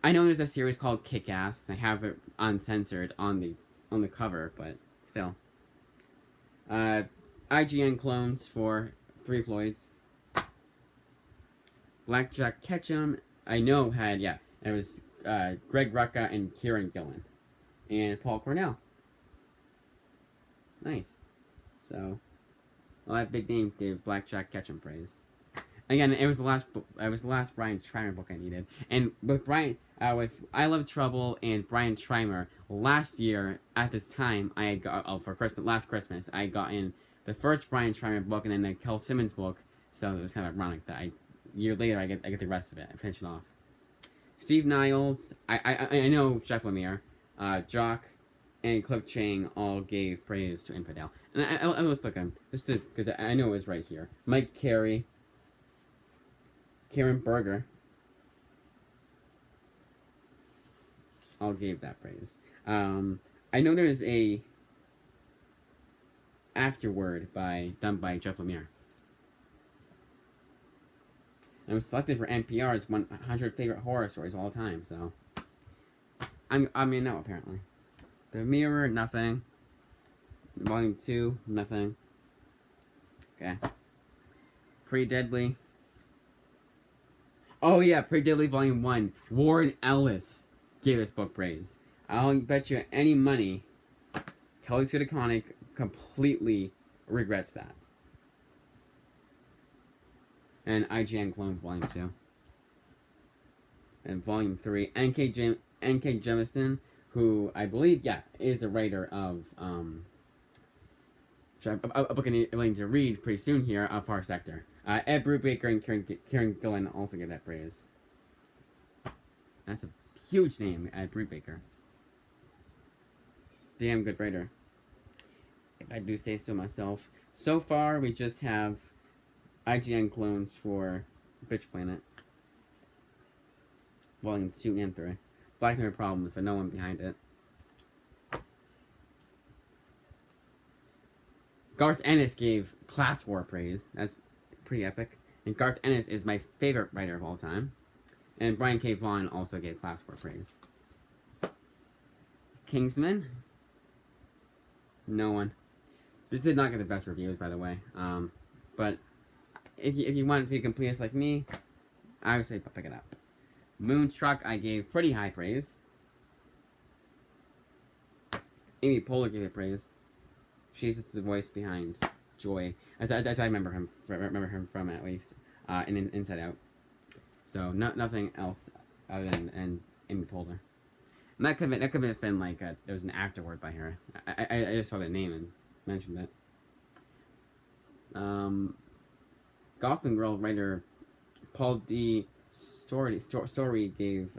I know there's a series called Kick-Ass. I have it uncensored on the cover, but still. IGN clones for 3 Floyds. Blackjack Ketchum, I know had, yeah, it was Greg Rucka and Kieran Gillen. And Paul Cornell. Nice. So, a lot of big names gave Blackjack Ketchum praise. Again, it was the last Brian Schreimer book I needed. And with with I Love Trouble and Brian Schreimer, last year at this time I had got last Christmas I got in the first Brian Schreimer book and then the Kel Simmons book. So it was kind of ironic that a year later I get the rest of it. I finish it off. Steve Niles, I know Jeff Lemire, Jock, and Cliff Chang all gave praise to Infidel. And I was looking, just because I know it was right here. Mike Carey, Karen Berger, all gave that praise. I know there's a afterword done by Jeff Lemire. And it was selected for NPR's 100 favorite horror stories of all time, so I mean, no, apparently. The Mirror, nothing. Volume 2, nothing. Okay. Pretty Deadly. Oh yeah, Pretty Deadly Volume 1. Warren Ellis gave this book praise. I'll bet you any money Kelly Sudaconic completely regrets that. And IGN Clone Volume 2. And Volume 3. N.K. Jemisin, who I believe, is the writer of a book I'm willing to read pretty soon here, Far Sector. Ed Brubaker and Kieran Gillen also get that praise. That's a huge name, Ed Brubaker. Damn good writer, if I do say so myself. So far, we just have IGN clones for Bitch Planet. Volumes 2 and 3. Black Mirror Problems, but no one behind it. Garth Ennis gave Classwar praise. That's pretty epic. And Garth Ennis is my favorite writer of all time. And Brian K. Vaughan also gave Classwar praise. Kingsman? No one. This did not get the best reviews, by the way. But if you want to be a completist like me, I would say pick it up. Moonstruck, I gave pretty high praise. Amy Poehler gave it praise. She's just the voice behind Joy. As I remember him from, at least, in Inside Out. So nothing else other than Amy Poehler. And that could have just been like there was an afterword by her. I just saw the name and mentioned it. Gotham Girl writer Paul D. Story gave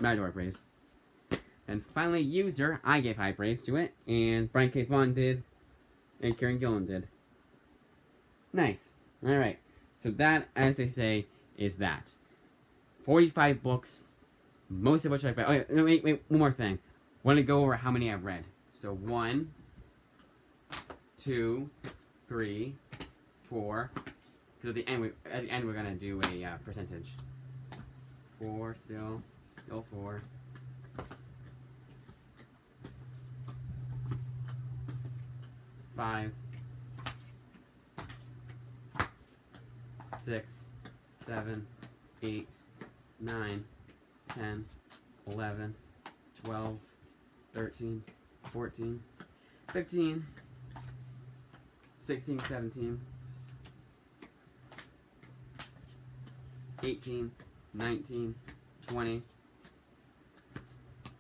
Matador praise. And finally, User, I gave high praise to it, and Brian K. Vaughan did, and Kieran Gillen did. Nice. Alright. So that, as they say, is that. 45 books, most of which I've read. Oh, wait, one more thing. Want to go over how many I've read. So 1, 2, 3, 4. Because at the end we're gonna do a percentage. 4 still 4. 5, 6, 7, 8, 9, 10, 11, 12, 13, 14, 15, 16, 17, 18, 19, 20,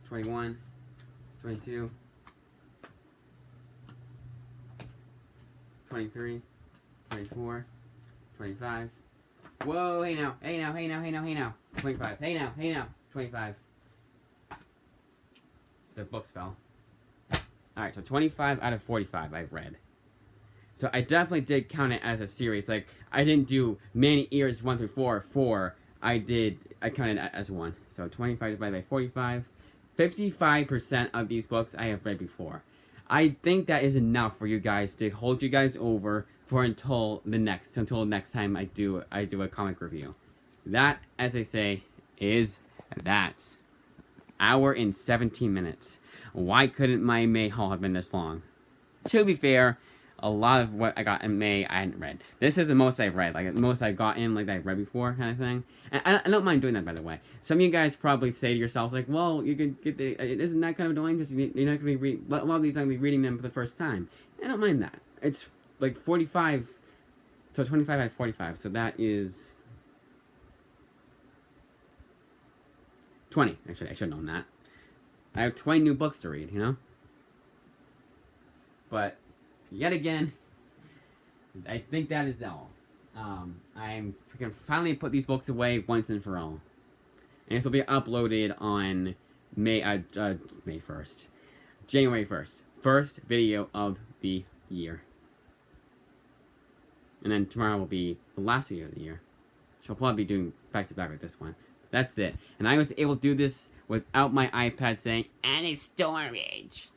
21, 22, 23, 24, 25. Whoa, hey now. 25. Hey now. 25. The books fell. Alright, so 25 out of 45 I've read. So I definitely did count it as a series. Like, I didn't do many ears 1 through 4. I counted it as 1. So 25 divided by 45. 55% of these books I have read before. I think that is enough for you guys to hold you guys over for until next time I do a comic review. That, as I say, is that. Hour and 17 minutes. Why couldn't my May haul have been this long? To be fair, a lot of what I got in May I hadn't read. This is the most I've read, like the most I've gotten, like that I've read before, kind of thing. And I don't mind doing that, by the way. Some of you guys probably say to yourselves, like, well, you could get the, isn't that kind of annoying because you're not going to be a lot of these I'm going to be reading them for the first time. I don't mind that. It's like 45, so 25 out of 45, so that is 20. Actually, I should have known that. I have 20 new books to read, you know? But yet again, I think that is all. I'm freaking finally put these books away once and for all. And this will be uploaded on May 1st. January 1st. First video of the year. And then tomorrow will be the last video of the year. She'll probably be doing back-to-back with this one. That's it. And I was able to do this without my iPad saying, any storage.